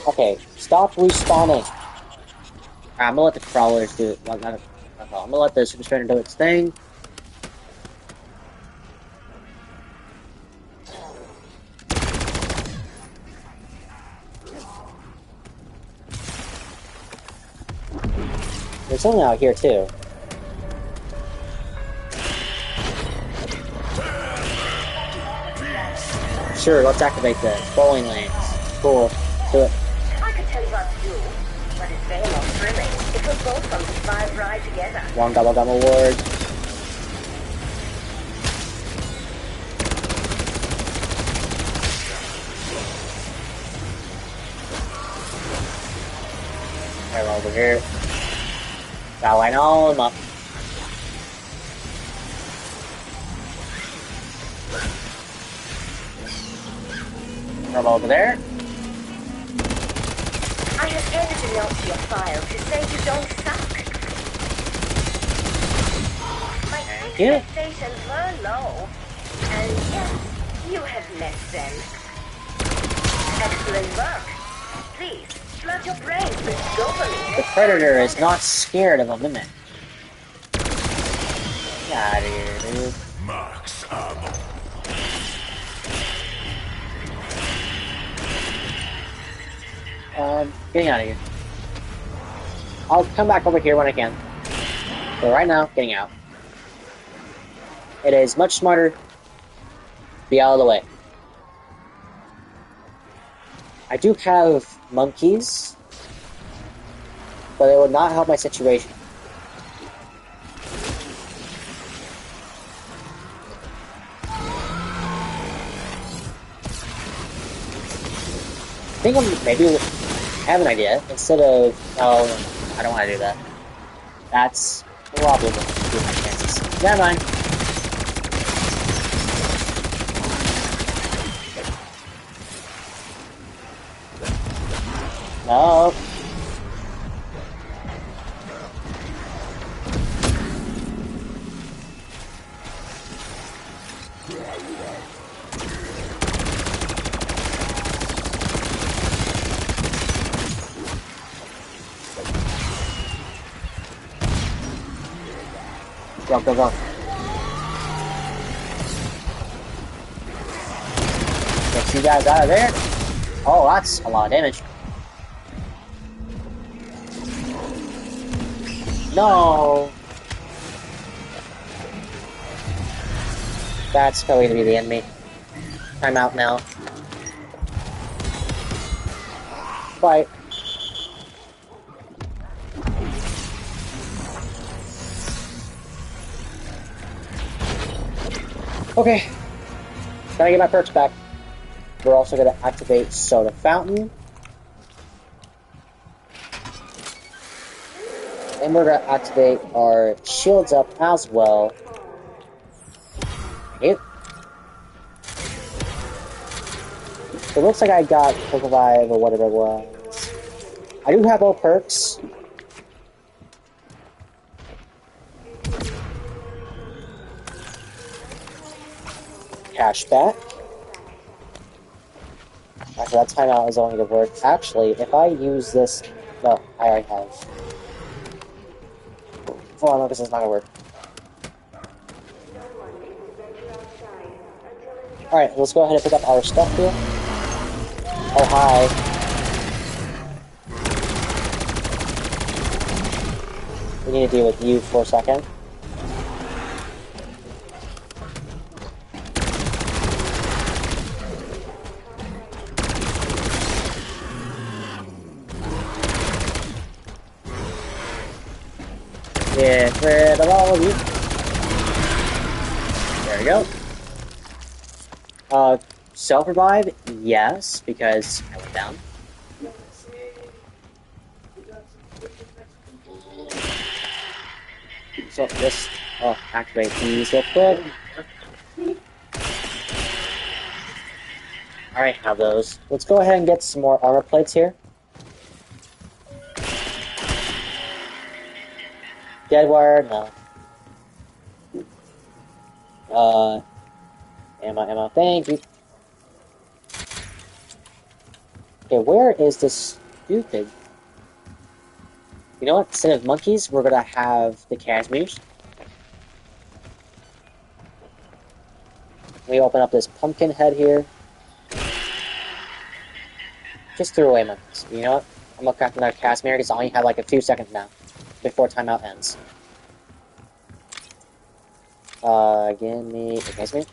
Okay, stop respawning. I'm gonna let the crawlers do it. I'm gonna let the Super Shredder do its thing. There's something out here too. Sure, let's activate the bowling lanes. Cool. Do it. I can tell you what to do. But it's way more thrilling if we both from the 5 ride together. One Gobble Gum Award. They're over here. Gotta line all of them up. From over there. I have added a note to your file to say you don't suck. My expectations were low. And yes, you have met them. Excellent work. Please, flood your brains with dopamine. The Predator is not scared of a mimic. Get out of here, dude. Max ammo. Getting out of here. I'll come back over here when I can. But right now, getting out. It is much smarter to be out of the way. I do have monkeys, but it would not help my situation. I think maybe I have an idea. Instead of... Oh, I don't want to do that. That's probably going to be my chances. Never mind. No. Go, go, go. Get you guys out of there. Oh, that's a lot of damage. No! That's probably gonna be the enemy. I'm out now. Bye. Okay. Gotta get my perks back. We're also gonna activate Soda Fountain. And we're gonna activate our shields up as well. Yep. So it looks like I got Perk Revive or whatever it was. I do have all perks. Cashback. After that timeout is only going to work. Actually, if I use this... No, I already have. Hold on, no, this is not going to work. Alright, let's go ahead and pick up our stuff here. Oh, hi. We need to deal with you for a second. Get rid of all of you. There we go. Self-revive? Yes, because I went down. So just activate these real quick. Alright, have those. Let's go ahead and get some more armor plates here. Dead wire, no. Ammo, thank you. Okay, where is this stupid? You know what? Instead of monkeys, we're gonna have the cashmeres. We open up this pumpkin head here. Just threw away monkeys. You know what? I'm gonna craft another cashmere because I only have like a few seconds now before timeout ends. Give me a cashmere.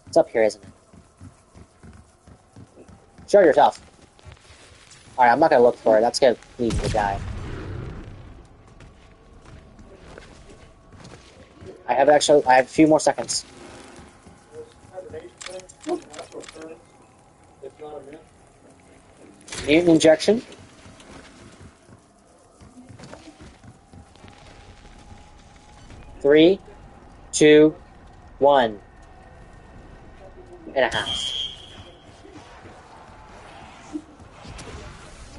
It's up here, isn't it? Show yourself. Alright, I'm not gonna look for it. That's gonna lead me to die. I have a few more seconds. Mutant injection. Three, two, 1.5.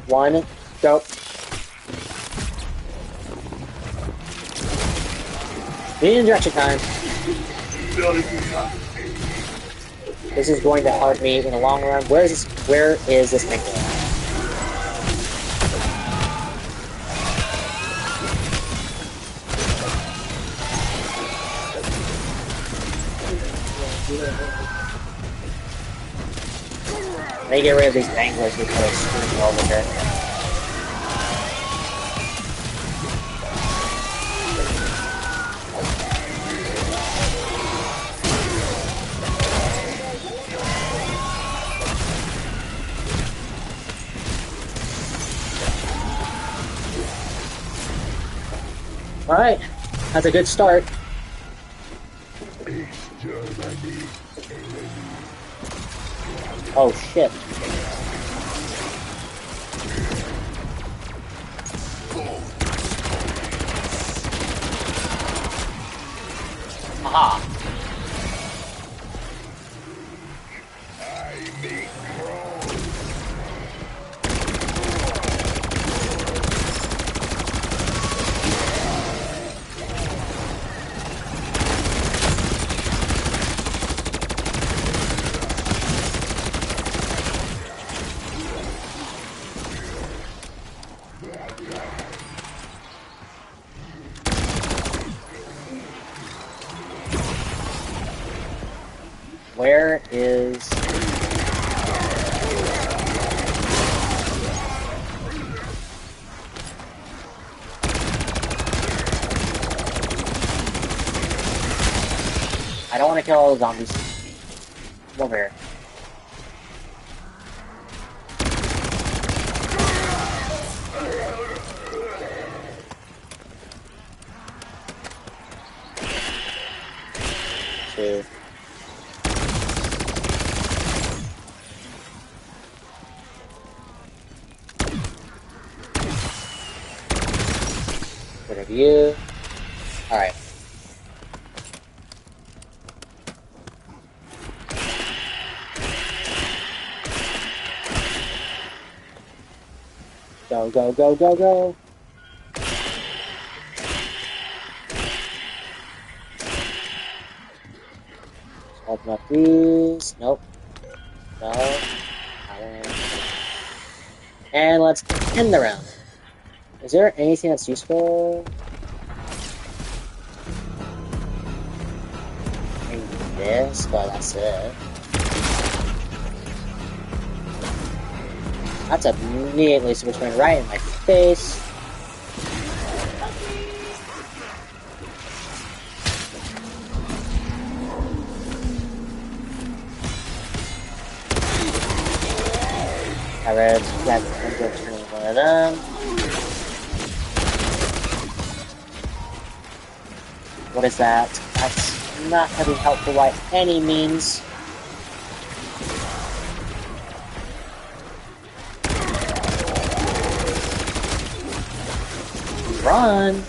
1, go. Mutant injection time. This is going to help me in the long run. Where is this thing going? Let me get rid of these banglers before they screw over here. Alright, that's a good start. Oh shit. Aha. Where is... I don't want to kill all the zombies. Come over here. Two. Rid of you. Alright. Go, go, go, go, go. Let's open up these. Nope. No. And let's end the round. Is there anything that's useful? Maybe this, but that's it. That's immediately switching right in my face. I read that I'm going to turn one of them. What is that? That's not going to be helpful by any means. Run!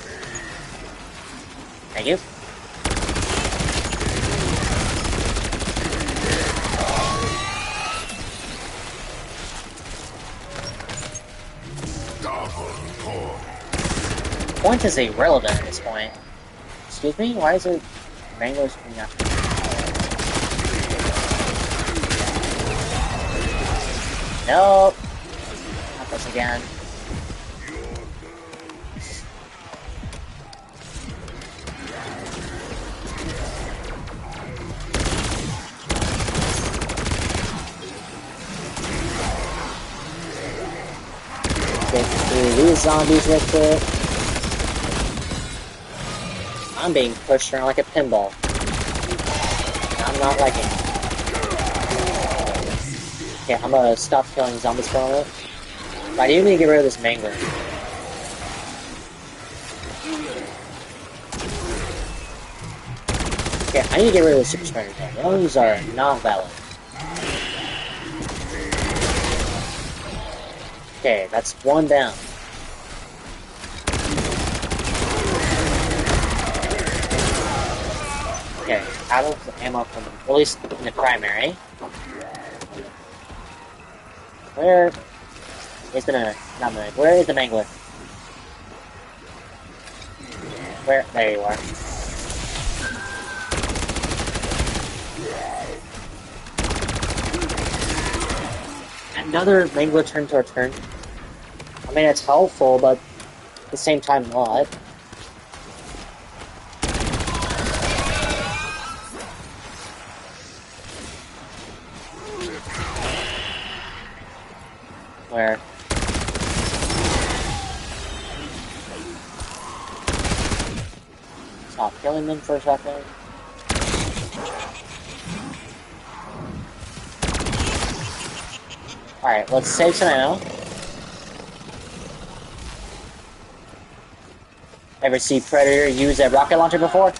Thank you. Point is irrelevant at this point. Excuse me? Why is it mangoes coming after me? Nope. Not this again. Get through these zombies real quick. I'm being pushed around like a pinball. I'm not liking it. Okay, I'm gonna stop killing zombies for a minute. I do need to get rid of this mangler. Okay, I need to get rid of the super spiders though. Those are not valid. Okay, that's one down. Okay, out of ammo from at least in the primary. Where is the not the where is the mangler? Where? There you are. Another mangler turn to our turn. I mean, it's helpful, but at the same time, not. Where? Stop killing them for a second. Alright, let's save some ammo. Ever see Predator use a rocket launcher before?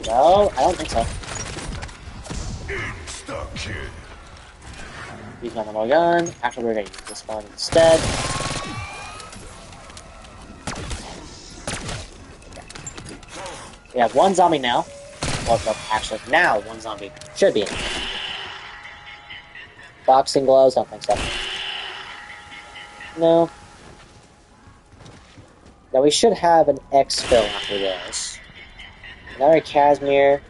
No, I don't think so. Use my normal gun. Actually, we're gonna use this one instead. We have one zombie now. Well, actually, now one zombie should be in. Boxing gloves? Don't think so. No. Now we should have an exfil after this. Another Casimir.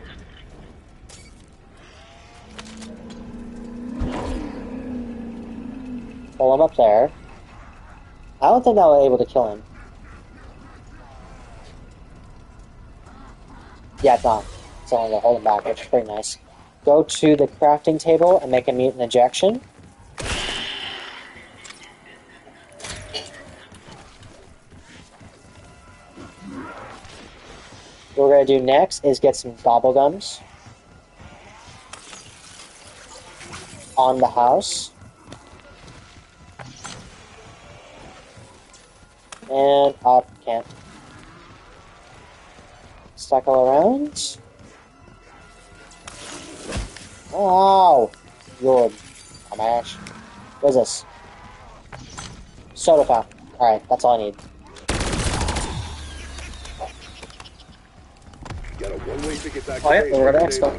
Pull him up there. I don't think I was able to kill him. Yeah, it's not. It's only to hold him back, which is pretty nice. Go to the crafting table and make a mutant ejection. What we're going to do next is get some bubblegums on the house. And up, can't. Stack all around. Oh, you're a mash. What is this? Soda fountain. Alright, that's all I need. Got a one-way ticket back Oh, yeah, we're going to Expo.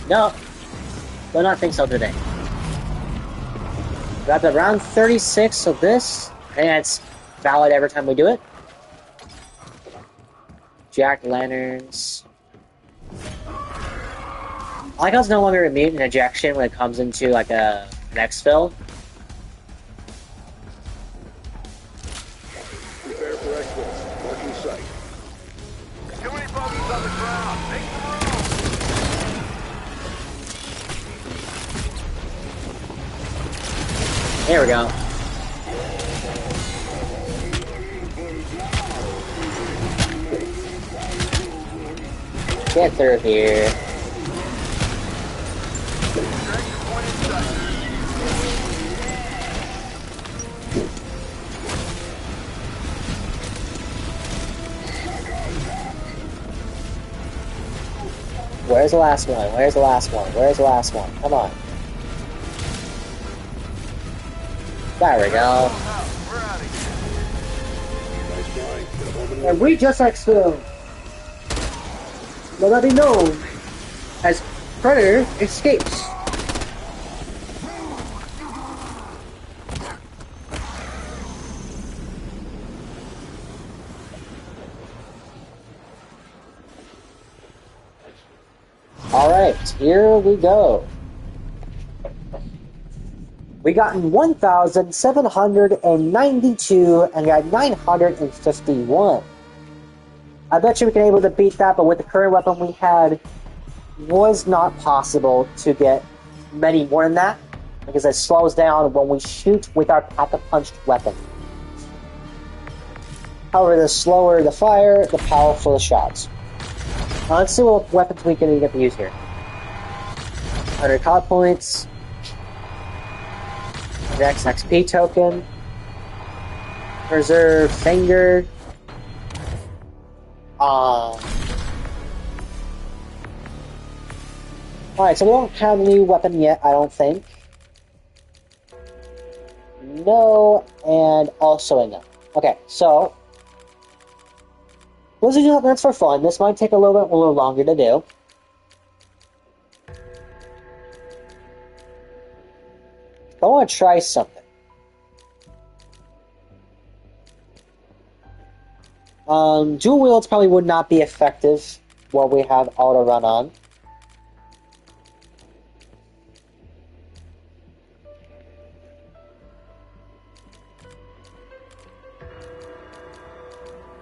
No, do not think so today. We're at the round 36 of this, and it's valid every time we do it. Jack-o'-lanterns. I like how it's no longer a mutant ejection when it comes into like an exfil. Prepare for exfil. Marking site. Too many buggies on the ground. Make the room. There we go. Get through here. Where's the last one? Where's the last one? Where's the last one? Come on. There we go. Nice try. Get a moment. And we just exfilled. Let that be known as Predator escapes. Alright, here we go. We got 1,792 and got 951. I bet you we can able to beat that, but with the current weapon we had, was not possible to get many more than that, because it slows down when we shoot with our pack-a-punched weapon. However, the slower the fire, the powerful the shots. Let's see what weapons we can get to use here. 100 COD points. Next XP token. Preserve finger. Alright, so we don't have a new weapon yet, I don't think. No, and also a no. Okay, so let's do something that's for fun. This might take a little longer to do. I want to try something. Dual wields probably would not be effective while we have auto run on.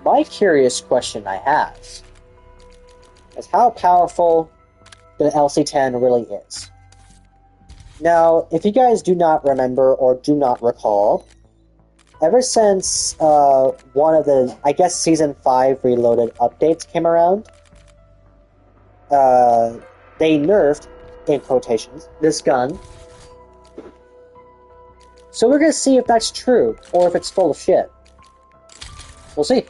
My curious question I have is how powerful the LC10 really is. Now, if you guys do not remember or do not recall, ever since one of the, I guess, Season 5 Reloaded updates came around, they nerfed, in quotations, this gun. So we're going to see if that's true, or if it's full of shit. We'll see.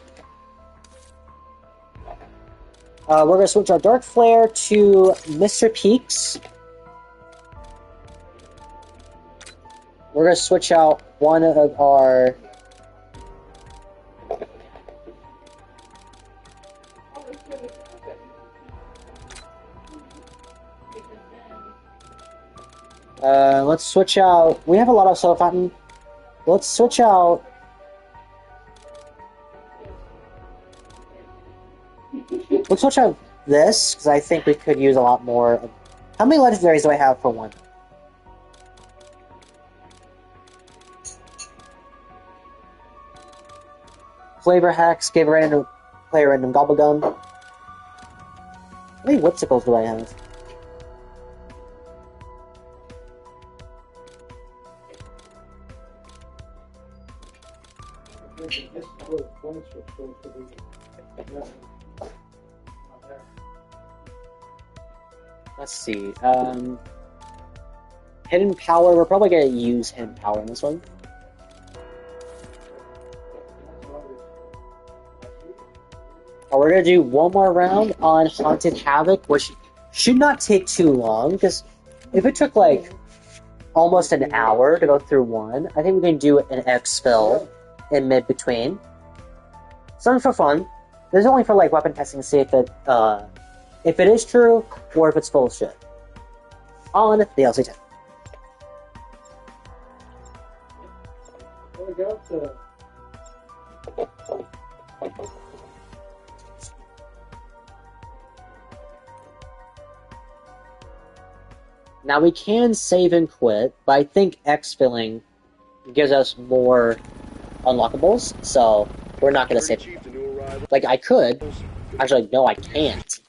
We're going to switch our Dark Flare to Mr. Peaks. We're going to switch out one of our... let's switch out... We have a lot of soda fountain. Let's switch out... Let's switch out this, because I think we could use a lot more. How many legendaries do I have for one? Flavor hacks, give a random, play a random gobble gum. How many whipsicles do I have? Let's see. Hidden power. We're probably gonna use hidden power in this one. We're gonna do one more round on Haunted Havoc, which should not take too long, because if it took like almost an hour to go through one, I think we can do an exfil in mid between. Something for fun. This is only for like weapon testing to see if it is true or if it's full of shit. On the LC10. Now we can save and quit, but I think exfilling gives us more unlockables, so we're not going to save. Like, I could. Actually, no, I can't.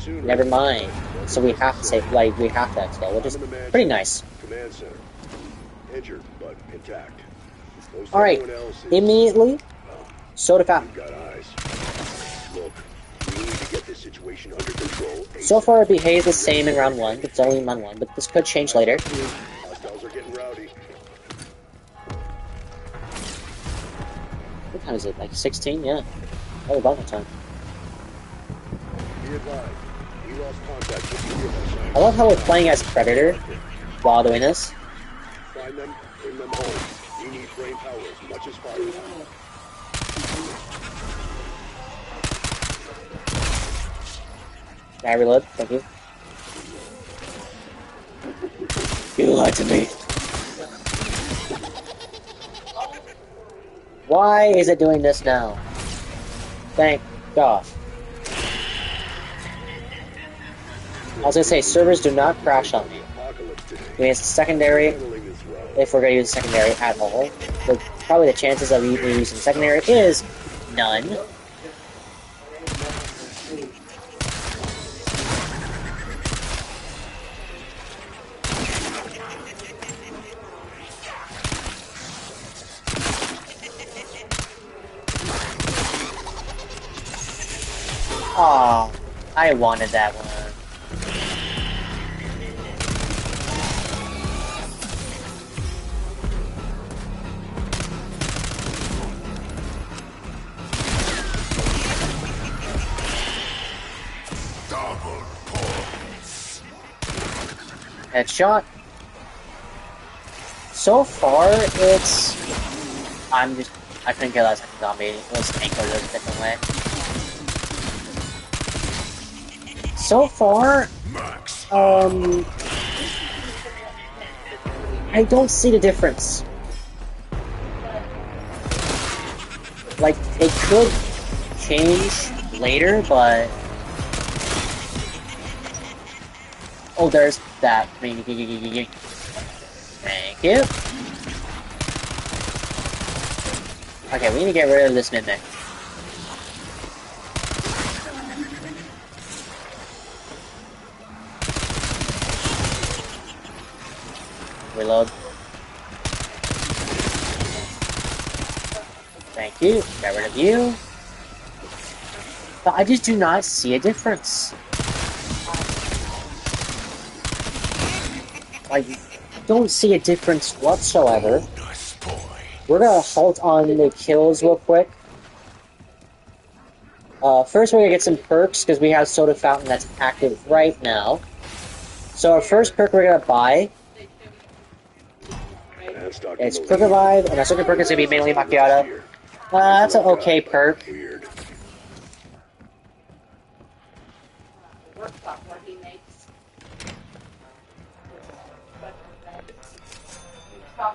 Never mind. So we have to save, like, we have to exfil, which is pretty nice. Injured, but intact. Alright, immediately, soda fountain. Look, we need to get this situation under control. So far it behaves the same in round 1, it's only in round 1, but this could change later. Hostiles are getting rowdy. What time is it? Like 16? Yeah. Oh, about that time. Be advised, we lost contact with the UFO. I love how we're playing as Predator while doing this. Find them, bring them home. We need brain power as much as firepower. Can I reload? Thank you. You lied to me. Why is it doing this now? Thank God. I was gonna say, servers do not crash on me. I mean, it's a secondary, if we're gonna use a secondary at all. But probably the chances of me using secondary is none. Aw, I wanted that one. Double points. Headshot. So far, it's... I couldn't kill that second zombie. It was anchored a different way. So far, I don't see the difference. Like, it could change later, but... Oh, there's that. Thank you. Okay, we need to get rid of this mimic. Reload. Thank you. Get rid of you. But I just do not see a difference. I don't see a difference whatsoever. We're gonna halt on the kills real quick. First we're gonna get some perks, because we have Soda Fountain that's active right now. So our first perk we're gonna buy is Quick Revive, and our second perk is gonna be mainly Macchiato. That's an okay perk.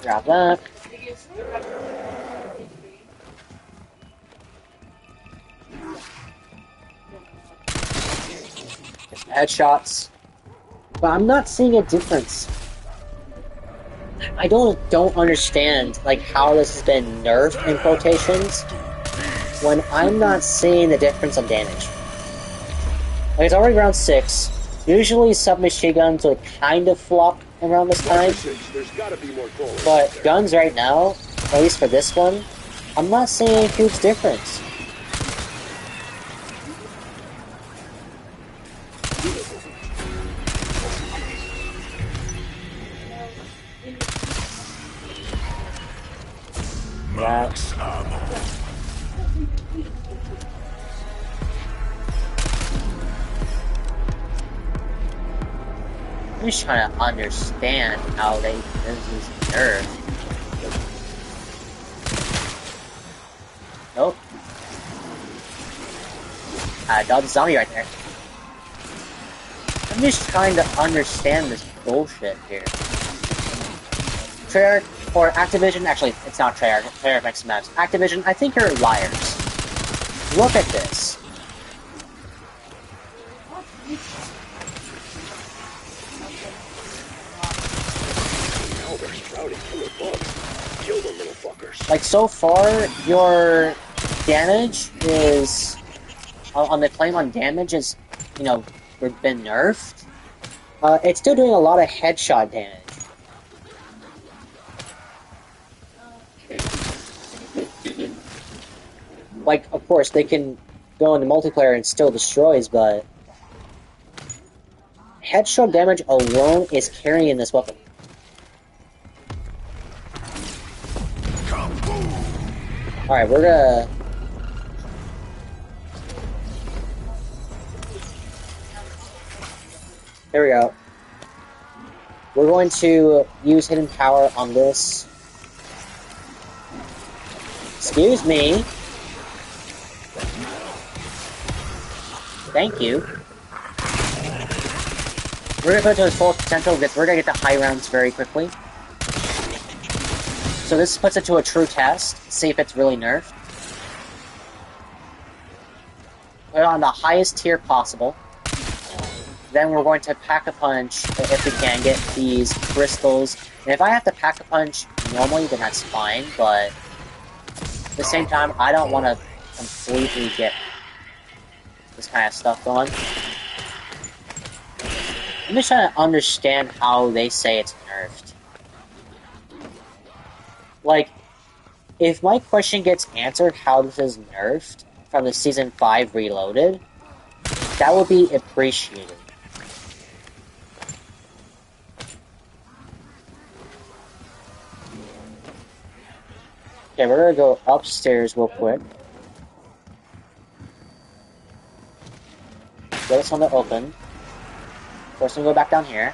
Grab that. Just headshots. But I'm not seeing a difference. I don't understand like how this has been nerfed in quotations when I'm not seeing the difference on damage. Like, it's already round 6. Usually submachine guns would kind of flop around this time. But guns right now, at least for this one, I'm not seeing a huge difference. Max ammo. I'm just trying to understand how they use nerf. Nope. I dodged the zombie right there. I'm just trying to understand this bullshit here. Treyarch or Activision, actually, it's not Treyarch. Treyarch makes maps. Activision, I think you're liars. Look at this. Like, so far, your damage is... on the claim on damage is, you know, been nerfed. It's still doing a lot of headshot damage. Like, of course, they can go into multiplayer and still destroys, but... headshot damage alone is carrying this weapon. Alright, we're gonna... There we go. We're going to use Hidden Power on this. Excuse me. Thank you. We're gonna put it to its full potential because we're gonna get the high rounds very quickly. So this puts it to a true test, see if it's really nerfed. Put it on the highest tier possible. Then we're going to Pack-a-Punch if we can get these crystals. And if I have to Pack-a-Punch normally, then that's fine, but at the same time, I don't want to completely get this kind of stuff going. I'm just trying to understand how they say it's nerfed. Like, if my question gets answered how this is nerfed from the Season 5 Reloaded, That would be appreciated. Okay, we're gonna go upstairs real quick. Get this one to open. First, I'm gonna go back down here.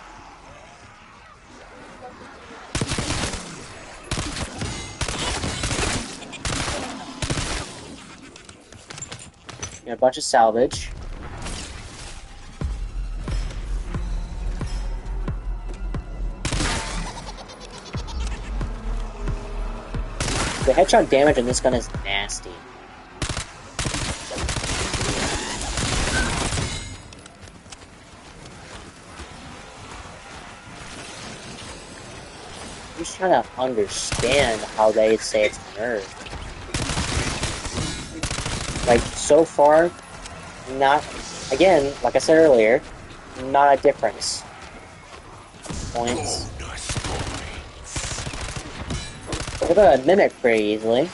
Get a bunch of salvage. The headshot damage on this gun is nasty. I'm just trying to understand how they say it's nerfed. Like, so far, not, again, like I said earlier, not a difference. Points. We're gonna mimic pretty easily.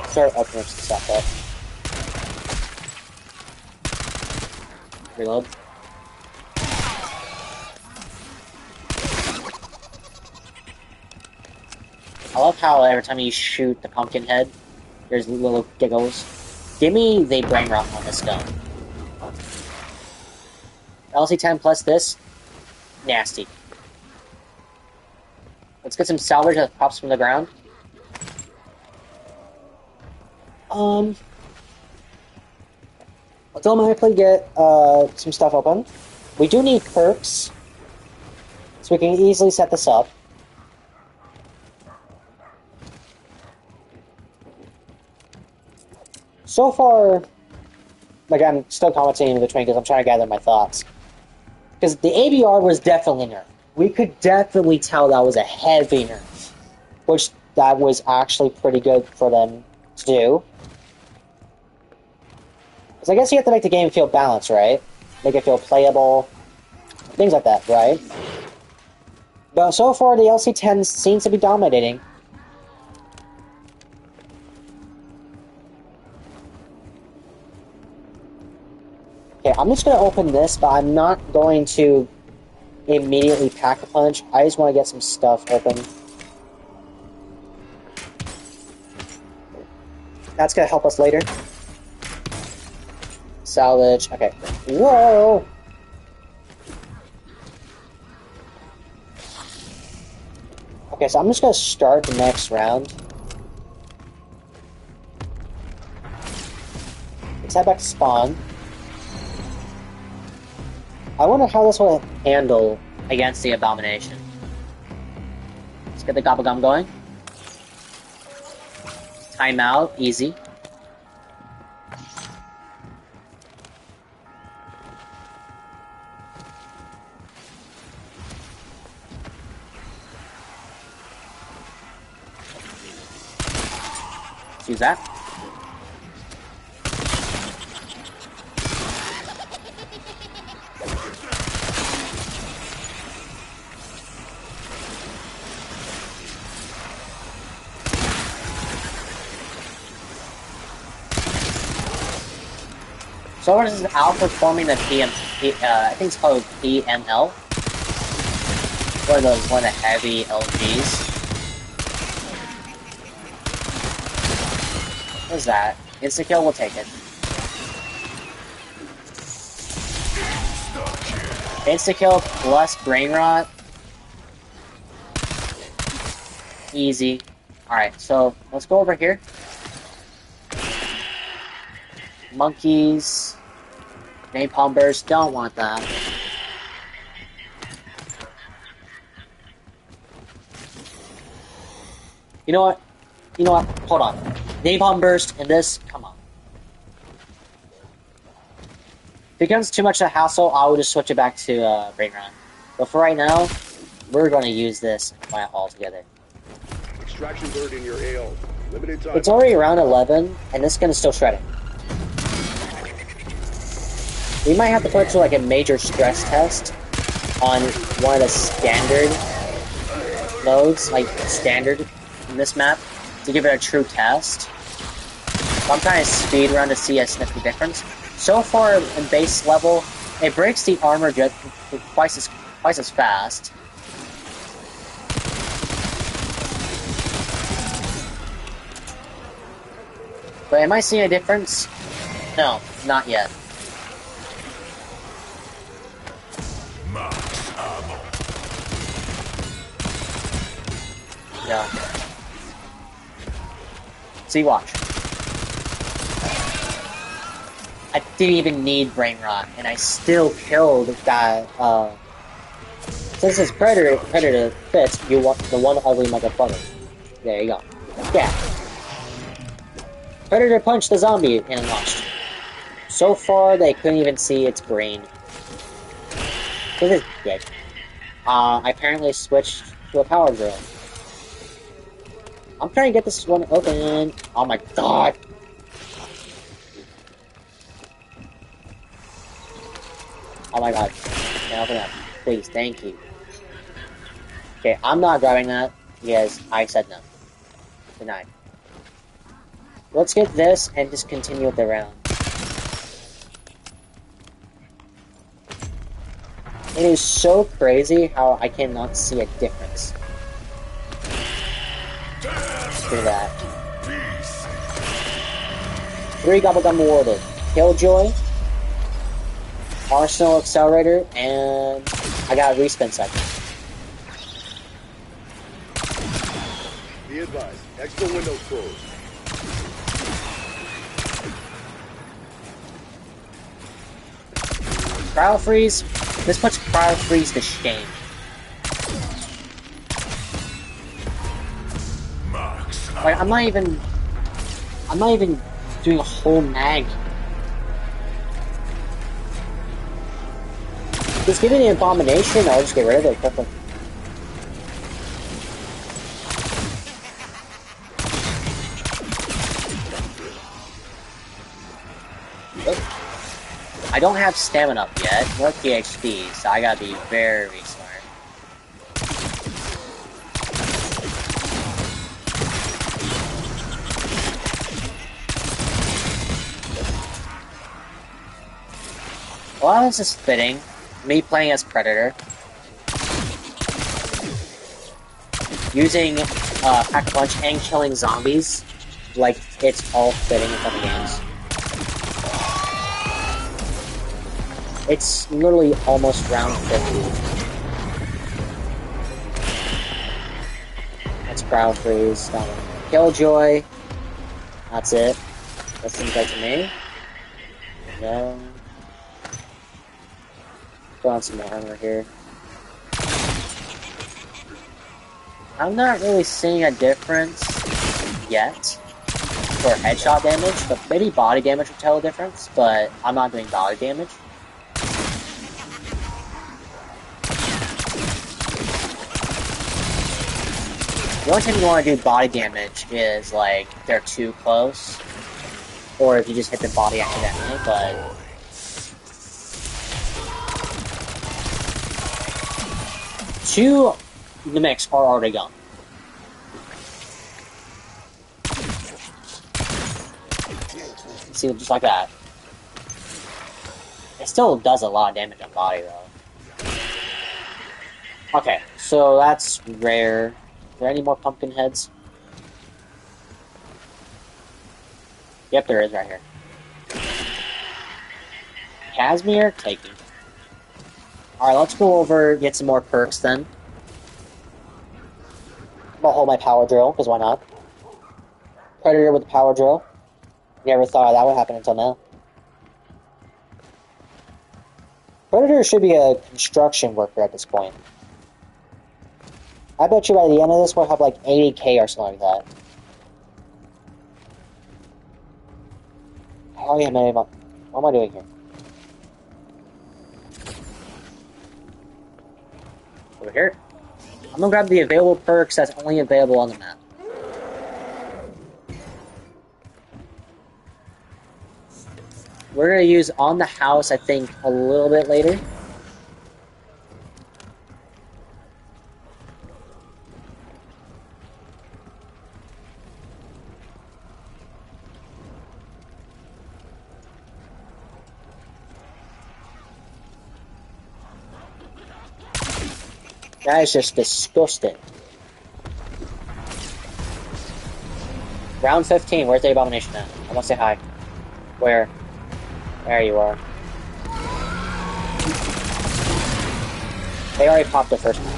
Start opening some stuff up. Reload. I love how every time you shoot the pumpkin head, there's little giggles. Give me the brain rot on this gun. LC10 plus this, nasty. Let's get some salvage that pops from the ground. Let's automatically get some stuff open. We do need perks, so we can easily set this up. So far, like, I'm still commenting in between because I'm trying to gather my thoughts. Because the ABR was definitely nerfed. We could definitely tell that was a heavy nerf, which that was actually pretty good for them to do. Because I guess you have to make the game feel balanced, right? Make it feel playable, things like that, right? But so far, the LC10 seems to be dominating. Okay, I'm just going to open this, but I'm not going to immediately pack a punch. I just want to get some stuff open. That's going to help us later. Salvage. Okay. Whoa! Okay, so I'm just going to start the next round. Let's head back to spawn. I wonder how this will handle against the Abomination. Let's get the Gobble Gum going. Timeout, easy. Let's use that. So this is outperforming the I think it's called PML. One of the heavy LGs. What is that? Insta-kill, we'll take it. Insta-kill plus brain rot. Easy. Alright, so let's go over here. Monkeys. Napalm burst, don't want that. You know what? You know what? Hold on. Napalm burst and this, come on. If it becomes too much of a hassle, I will just switch it back to brain rot. But for right now, we're going to use this and plant all together. Extraction bird in your AO. Limited time. It's already around 11, and this gun is still shredding. We might have to put it to like a major stress test on one of the standard modes, like standard in this map, to give it a true test. So I'm trying to speed run to see a significant difference. So far in base level, it breaks the armor just twice as fast. But am I seeing a difference? No, not yet. Yeah. See, watch. I didn't even need brain rot, and I still killed that. Since it's predator fits, you want the one ugly motherfucker. There you go. Yeah. Predator punched the zombie and lost. So far, they couldn't even see its brain. This is dead. I apparently switched to a power drill. I'm trying to get this one open. Oh my god! Oh my god. Can I open that? Please, thank you. Okay, I'm not grabbing that because I said no. Denied. Let's get this and just continue with the round. It is so crazy how I cannot see a difference. Look at that. 3 Gobblegum awarded. Killjoy, Arsenal Accelerator, and I got a respin second. Be advised, extra window closed. Cryo freeze. This puts cryo freeze to shame. Like I'm not even doing a whole mag. Just give me the abomination, I'll just get rid of it quickly. I don't have stamina up yet, nor PhD, so I gotta be very smart. A lot of this is fitting. Me playing as Predator. Using Pack-a-Punch and killing zombies. Like, it's all fitting in the games. It's literally almost round 50. That's crowd freeze. That one. Killjoy. That's it. That seems right to me. No. Put on some more armor here. I'm not really seeing a difference yet for headshot damage, but maybe body damage will tell a difference, but I'm not doing body damage. The only time you want to do body damage is, like, they're too close, or if you just hit the body accidentally, but... Two mimics are already gone. See, just like that. It still does a lot of damage on body, though. Okay, so that's rare. Are there any more pumpkin heads? Yep, there is right here. Casimir, taking. Alright, let's go over, get some more perks then. I'm gonna hold my power drill, because why not? Predator with the power drill. Never thought that would happen until now. Predator should be a construction worker at this point. I bet you by the end of this we'll have like 80k or something like that. Oh yeah, man, what am I doing here? Over here. I'm gonna grab the available perks that's only available on the map. We're gonna use on the house, I think, a little bit later. That is just disgusting. Round 15, where's the abomination at? I want to say hi. Where? There you are. They already popped the first one.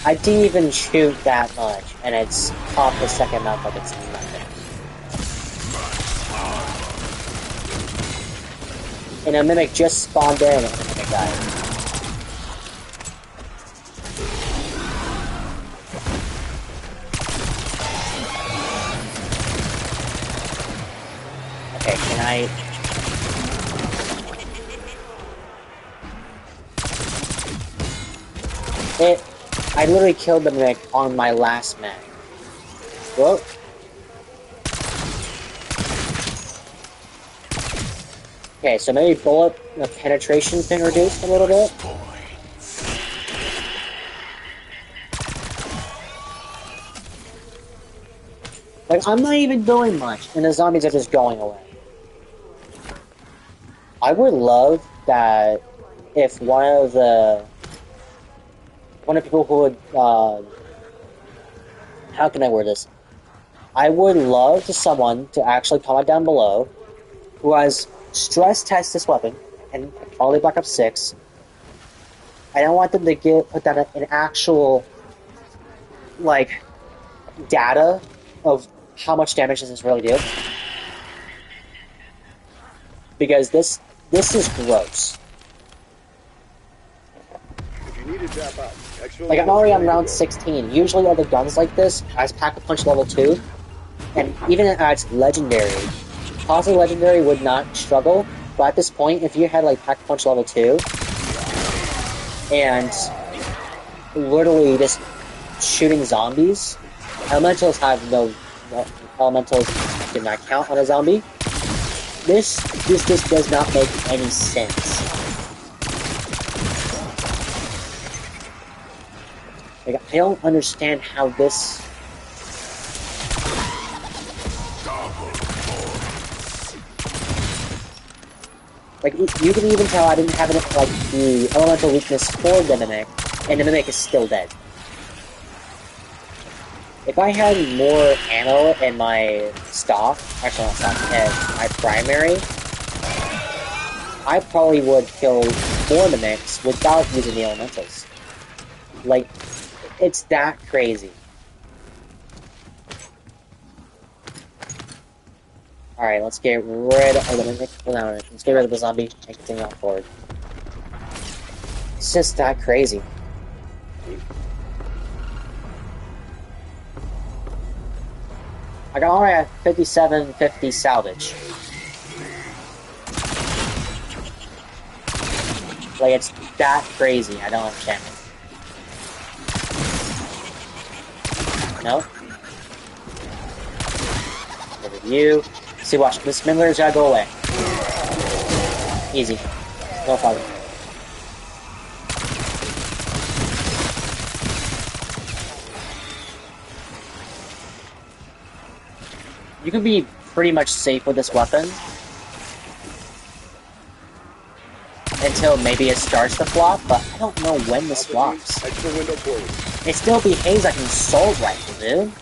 I didn't even shoot that much, and it's popped the second mouth like it's nothing. And a mimic just spawned in, and a mimic died. Okay, can I... I literally killed the mimic on my last mag. Whoa. Okay, so maybe bullet penetration's been reduced a little bit. Like, I'm not even doing much, and the zombies are just going away. I would love that if one of the people who would, how can I word this? I would love someone to actually comment down below who has stress test this weapon, and probably Black Ops 6. I don't want them to put that in actual, like, data of how much damage does this really do. Because this is gross. If you need to tap out, like, I'm already on round 16. Usually other guns like this has Pack-a-Punch level 2, and even at its legendary, possibly legendary would not struggle, but at this point, if you had like Pack-a-Punch level 2, and literally just shooting zombies, elementals have no elementals do not count on a zombie. This just does not make any sense. Like, I don't understand how this... Like, you can even tell I didn't have it, like, the elemental weakness for the Mimic, and the Mimic is still dead. If I had more ammo in my stock, actually not stock, in my primary, I probably would kill more Mimics without using the elementals. Like, it's that crazy. Alright, let's get rid of the Mimic. Well, no, let's get rid of the zombie and continue on forward. It's just that crazy. I got already at 5750 salvage. Like, it's that crazy. I don't understand it. No? Look at you. See, watch. This Mingler's gotta go away. Easy. No problem. You can be pretty much safe with this weapon until maybe it starts to flop, but I don't know when this flops. It still behaves like an assault rifle, dude.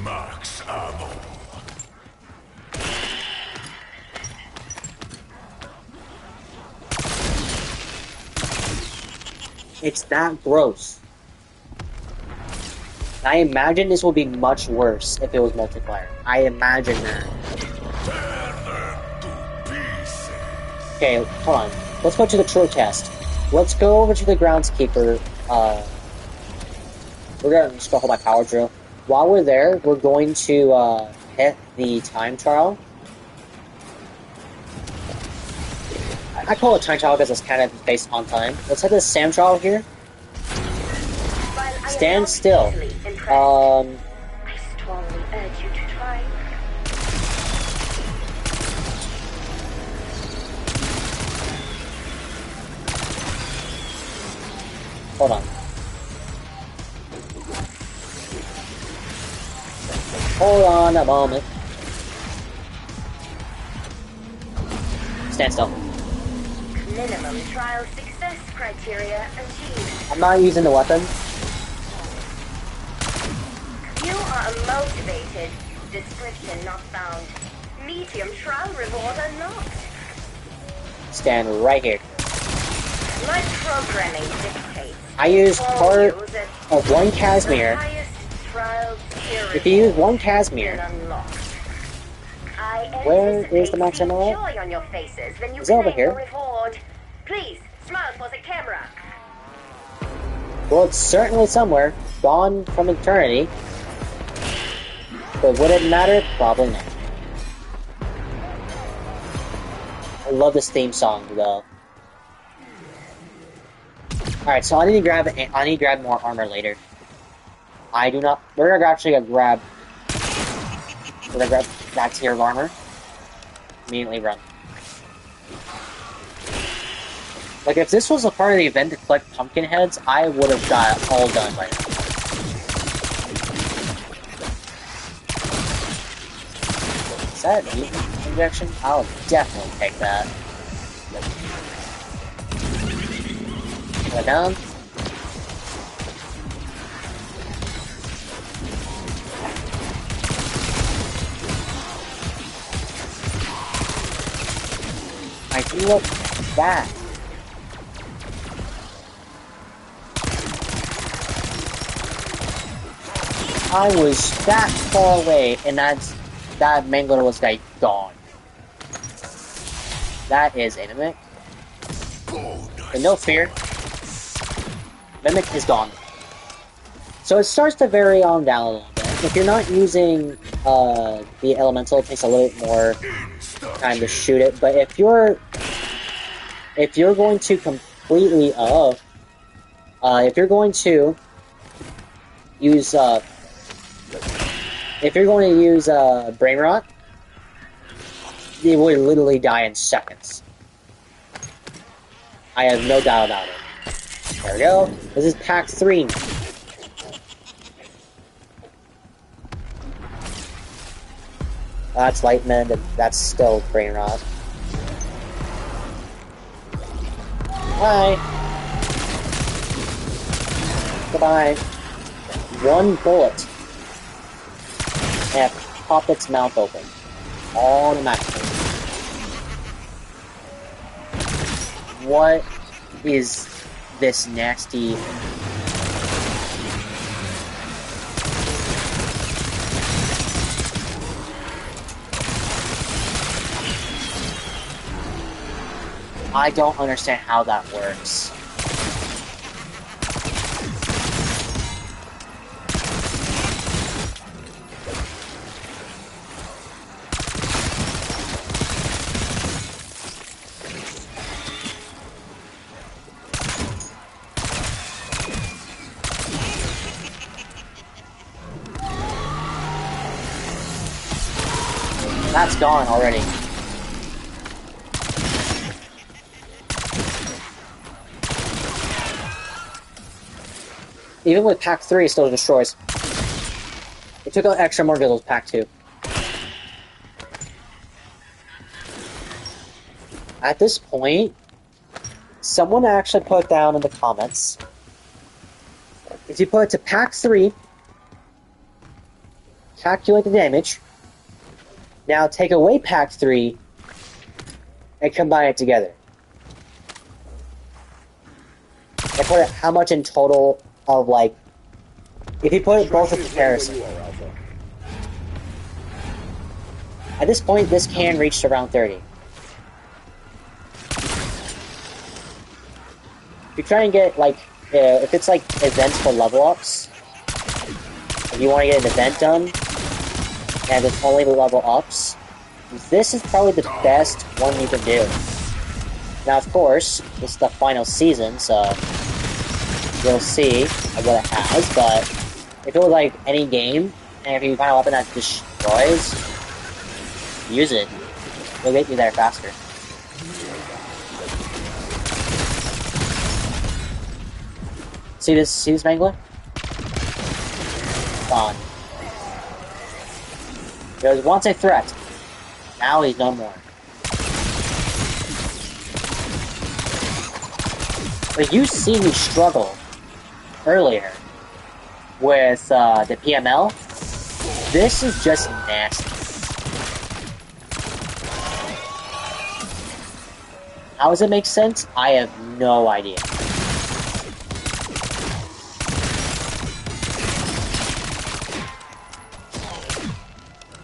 Max ammo. It's that gross. I imagine this will be much worse if it was multiplayer. I imagine that. Okay, hold on. Let's go to the true test. let's go over to the groundskeeper. We're gonna just go hold my power drill. While we're there, we're going to hit the time trial. I call it time trial because it's kind of based on time. Let's hit this SAM trial here. Stand still. I strongly urge you to try. Hold on. Hold on a moment. Stand still. Minimum trial success criteria achieved. I'm not using the weapon. You are motivated. Description not found. Medium trial reward unlocked. Stand right here. My programming dictates. I used part use it. of one Casimir. The highest trial tier If you use reward one been Casimir, unlocked. I where is the anticipate max seeing ammo? joy on your faces when you Is it over claim here? your reward. Please smile for the camera. Well, it's certainly somewhere. Gone from eternity. But would it matter? Probably not. I love this theme song, though. Alright, so I need to grab more armor later. I do not... We're actually gonna grab that tier of armor. Immediately run. Like, if this was a part of the event to collect pumpkin heads, I would have got it all done by now. Is that a mutant injection? I'll definitely take that. Put it down. Look at that. I was that far away, and that Mangler was like gone. That is a Mimic. And no fear. Mimic is gone. So it starts to vary on down a little bit. If you're not using the elemental, it takes a little bit more time to shoot it. But if you're going to completely if you're going to use brain rot, it would literally die in seconds. I have no doubt about it. There we go. This is pack 3. That's light mend, and that's still brain rot. Bye. Goodbye. One bullet. And pop its mouth open. Automatically. What is this nasty... I don't understand how that works. That's gone already. Even with pack 3, it still destroys. It took an extra more to pack 2. At this point, someone actually put down in the comments, if you put it to pack 3, calculate the damage, now take away pack 3, and combine it together. And put it how much in total of, like, if you put it both in comparison. At this point, this can reach around 30. if you try and get, like, if it's, like, events for level ups, if you want to get an event done, and it's only the level ups, this is probably the best one you can do. Now, of course, this is the final season, so we'll see what it has, but if it was, like, any game, and if you find a weapon that destroys, use it. It'll get you there faster. See this Mangler? Gone. He was once a threat. Now he's no more. But you see me struggle earlier with the PML. This is just nasty. How does it make sense? I have no idea.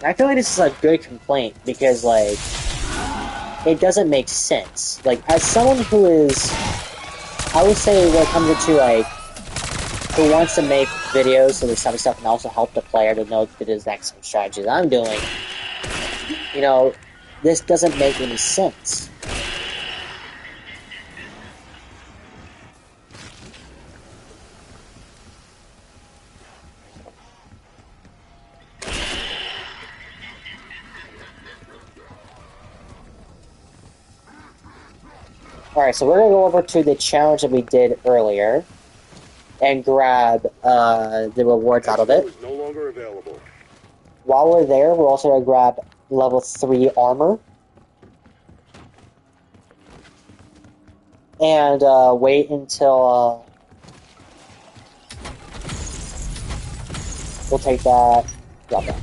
I feel like this is a good complaint because, like, it doesn't make sense. Like, as someone who is, I would say, when it comes to, like, who wants to make videos of this type of stuff and also help the player to know the exact same strategies I'm doing, you know, this doesn't make any sense. Alright, so we're going to go over to the challenge that we did earlier and grab the rewards out of it. No longer available. While we're there, we're also going to grab level 3 armor. And wait until we'll take that. Drop that.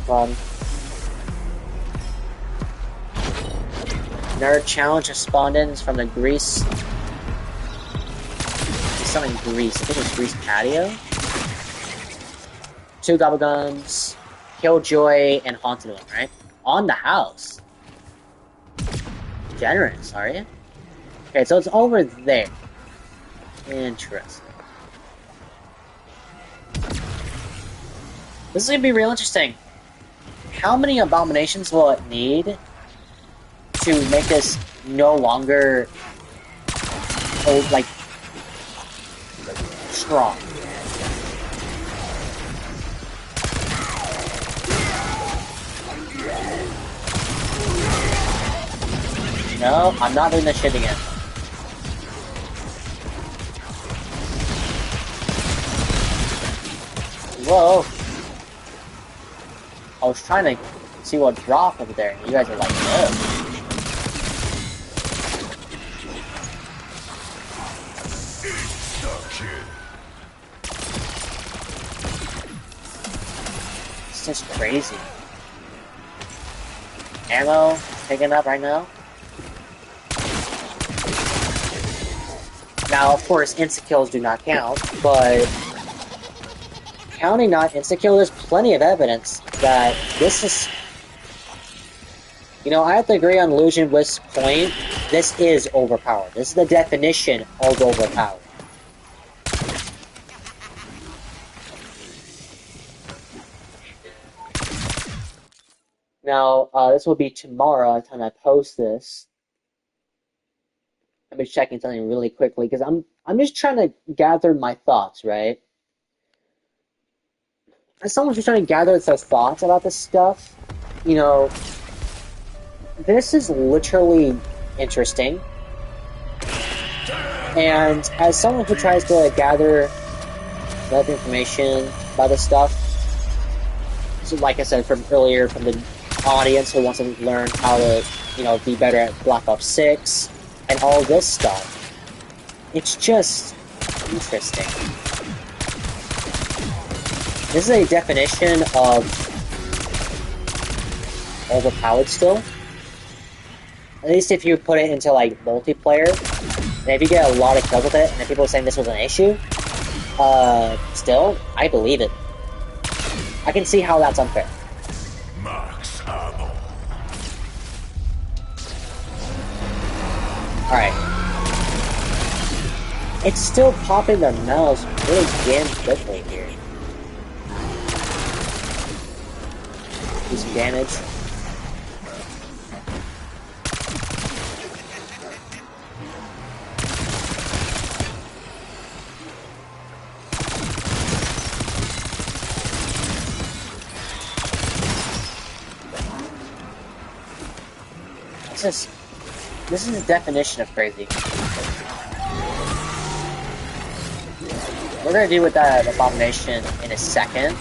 Run. Another challenge has spawned in from the Greece. It's something Greece. I think it's Greece patio. 2 gobble guns, Killjoy, and Haunted One, right? On the house. Generous, are you? Okay, so it's over there. Interesting. This is gonna be real interesting. How many abominations will it need to make this no longer, like, strong? No, I'm not doing this shit again. Whoa. I was trying to see what dropped over there, and you guys are like, no. It's just crazy. Ammo picking up right now. Now, of course, insta-kills do not count, but counting not insta-kill, there's plenty of evidence that this is... You know, I have to agree on Illusion Wisps' point. This is overpowered. This is the definition of overpowered. Now, this will be tomorrow by the time I post this. I'm just checking something really quickly, because I'm just trying to gather my thoughts, right? As someone who's trying to gather their thoughts about this stuff, you know, this is literally interesting. And as someone who tries to gather enough information about this stuff, so like I said from earlier, from the audience who wants to learn how to, you know, be better at Black Ops 6 and all this stuff, it's just interesting. This is a definition of overpowered still. At least if you put it into, like, multiplayer. And if you get a lot of kills with it, and if people are saying this was an issue, still, I believe it. I can see how that's unfair. Alright. It's still popping their mouths really damn quickly here. Do some damage. This is the definition of crazy. We're gonna deal with that abomination in a second.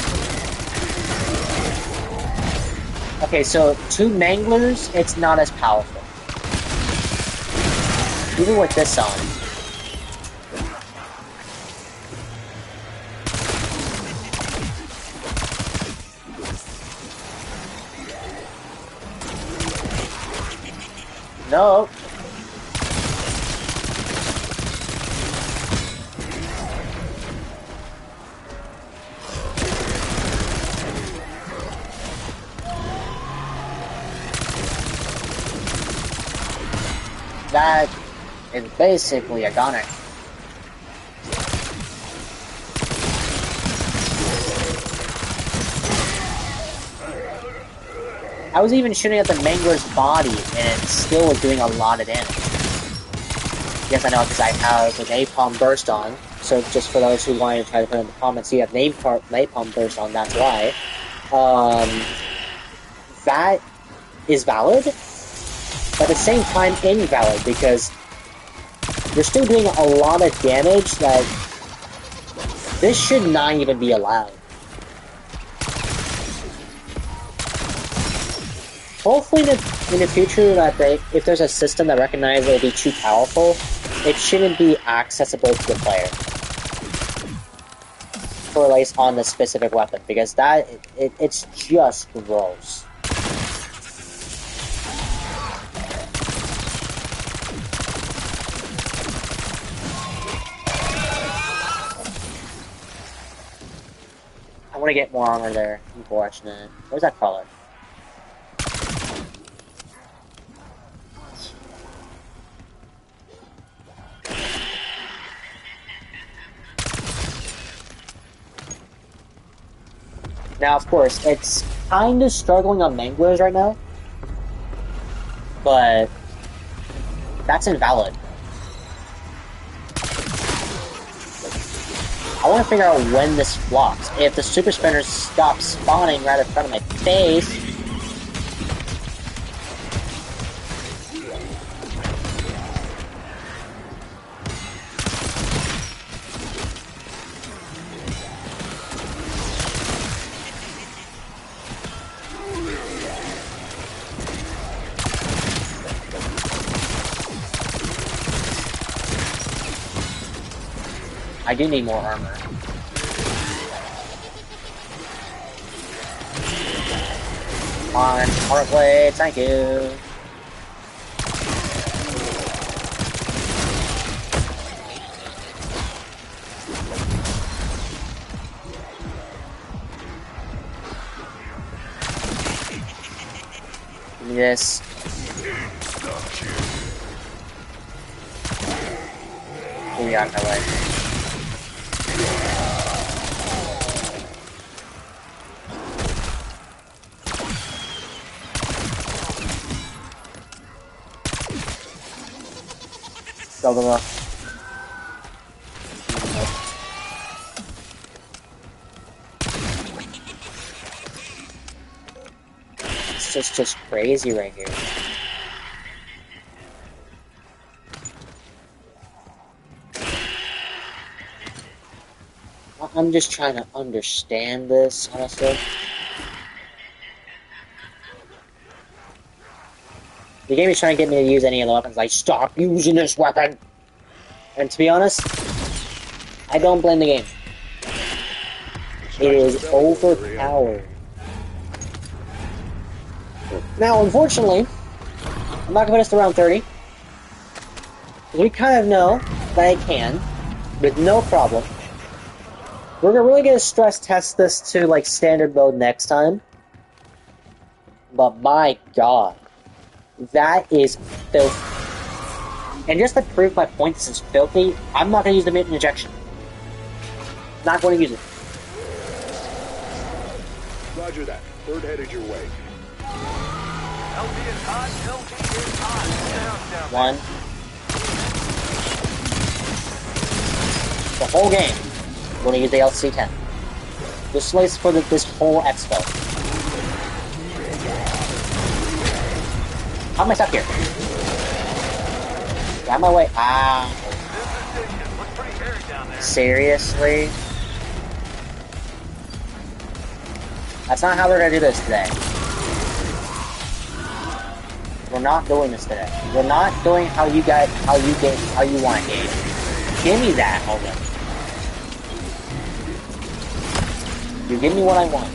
Okay, so 2 manglers, it's not as powerful. Even with this on. No. That is basically a goner. I was even shooting at the mangler's body, and it still was doing a lot of damage. Yes, I know, because I have an napalm burst on. So just for those who wanted to try to put in the comments, you have napalm burst on, that's why. That is valid, but at the same time invalid, because you're still doing a lot of damage that this should not even be allowed. Hopefully in the future that if there's a system that recognizes it'll be too powerful, it shouldn't be accessible to the player. For at least on the specific weapon, because that it's just gross. I want to get more armor there. Unfortunate. Where's that color? Now, of course, it's kind of struggling on manglers right now, but that's invalid. I want to figure out when this flops. If the super spinners stop spawning right in front of my face. I do need more armor. Come on, armor plates, thank you. Give me this. Get me out of my way. Go. It's just crazy right here. I'm just trying to understand this, honestly. The game is trying to get me to use any of the weapons, like, stop using this weapon! And to be honest, I don't blame the game. It is overpowered. Now, unfortunately, I'm not gonna put us to round 30. We kind of know that I can, with no problem. We're really gonna stress test this to, like, standard mode next time. But my god. That is filthy. And just to prove my point, this is filthy, I'm not going to use the mutant injection. Not going to use it. Roger that. Third headed your way. LT is hot. LT is hot. Down. One. The whole game, I'm going to use the LC10. This slates for this whole expo. How am I stuck here? Get out of my way. Ah. Looks pretty hairy down there. Seriously? That's not how we're gonna do this today. We're not doing this today. We're not doing how you want to game. Give me that already. You give me what I want.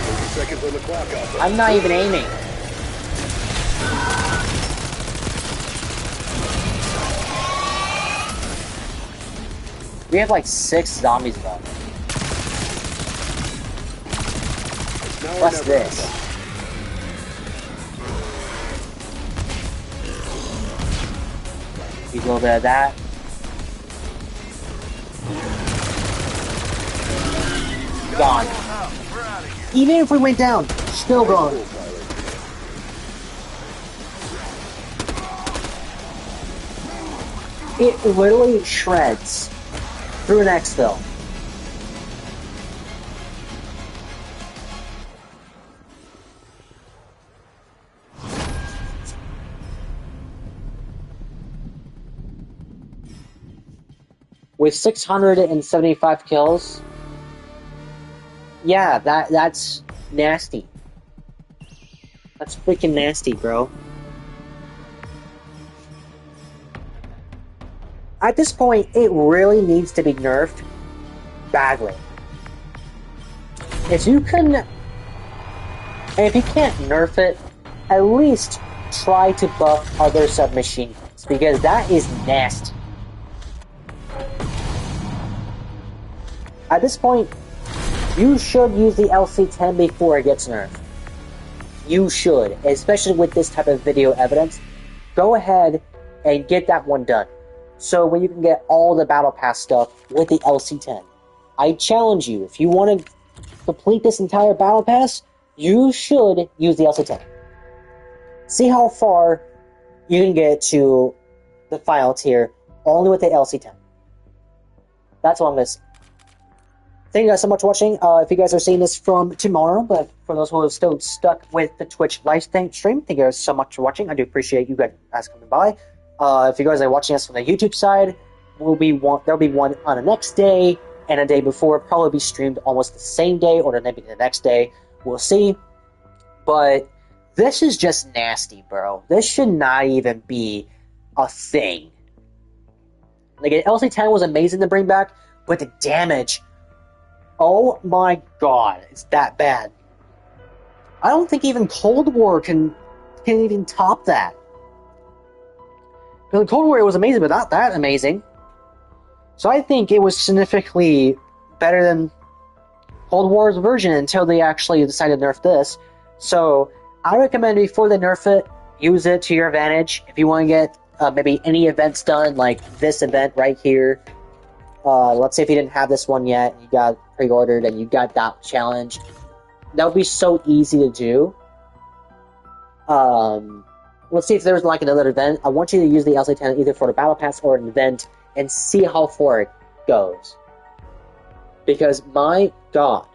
30 seconds on the clock out there. I'm not even aiming. We have like 6 zombies left. Now or What's never. this? A little bit of that. Gone. We're out of here. Even if we went down, still gone. It literally shreds through an exfil. With 675 kills, yeah, that's nasty. That's freaking nasty, bro. At this point, it really needs to be nerfed badly. If you can, and if you can't nerf it, at least try to buff other submachine guns, because that is nasty. At this point, you should use the LC10 before it gets nerfed. You should, especially with this type of video evidence. Go ahead and get that one done. So when you can get all the Battle Pass stuff with the LC10. I challenge you, if you want to complete this entire Battle Pass, you should use the LC10. See how far you can get to the final tier only with the LC10. That's what I'm going to say. Thank you guys so much for watching. If you guys are seeing this from tomorrow, but for those who are still stuck with the Twitch live stream, thank you guys so much for watching. I do appreciate you guys coming by. If you guys are watching us from the YouTube side, there'll be one on the next day and a day before. Probably be streamed almost the same day or maybe the next day. We'll see. But this is just nasty, bro. This should not even be a thing. Like, LC10 was amazing to bring back, but the damage... Oh my god, it's that bad. I don't think even Cold War can even top that. Because Cold War it was amazing, but not that amazing. So I think it was significantly better than Cold War's version until they actually decided to nerf this. So I recommend before they nerf it, use it to your advantage. If you want to get maybe any events done, like this event right here. Let's say if you didn't have this one yet, you got pre-ordered and you got that challenge. That would be so easy to do. Let's see if there's like another event. I want you to use the LC10 either for the Battle Pass or an event and see how far it goes. Because my god,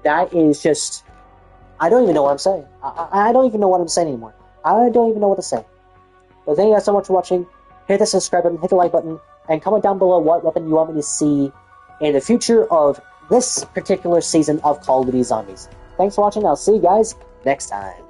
that is just... I don't even know what I'm saying. I don't even know what I'm saying anymore. I don't even know what to say. But thank you guys so much for watching. Hit the subscribe button, hit the like button, and comment down below what weapon you want me to see in the future of this particular season of Call of Duty Zombies. Thanks for watching. I'll see you guys next time.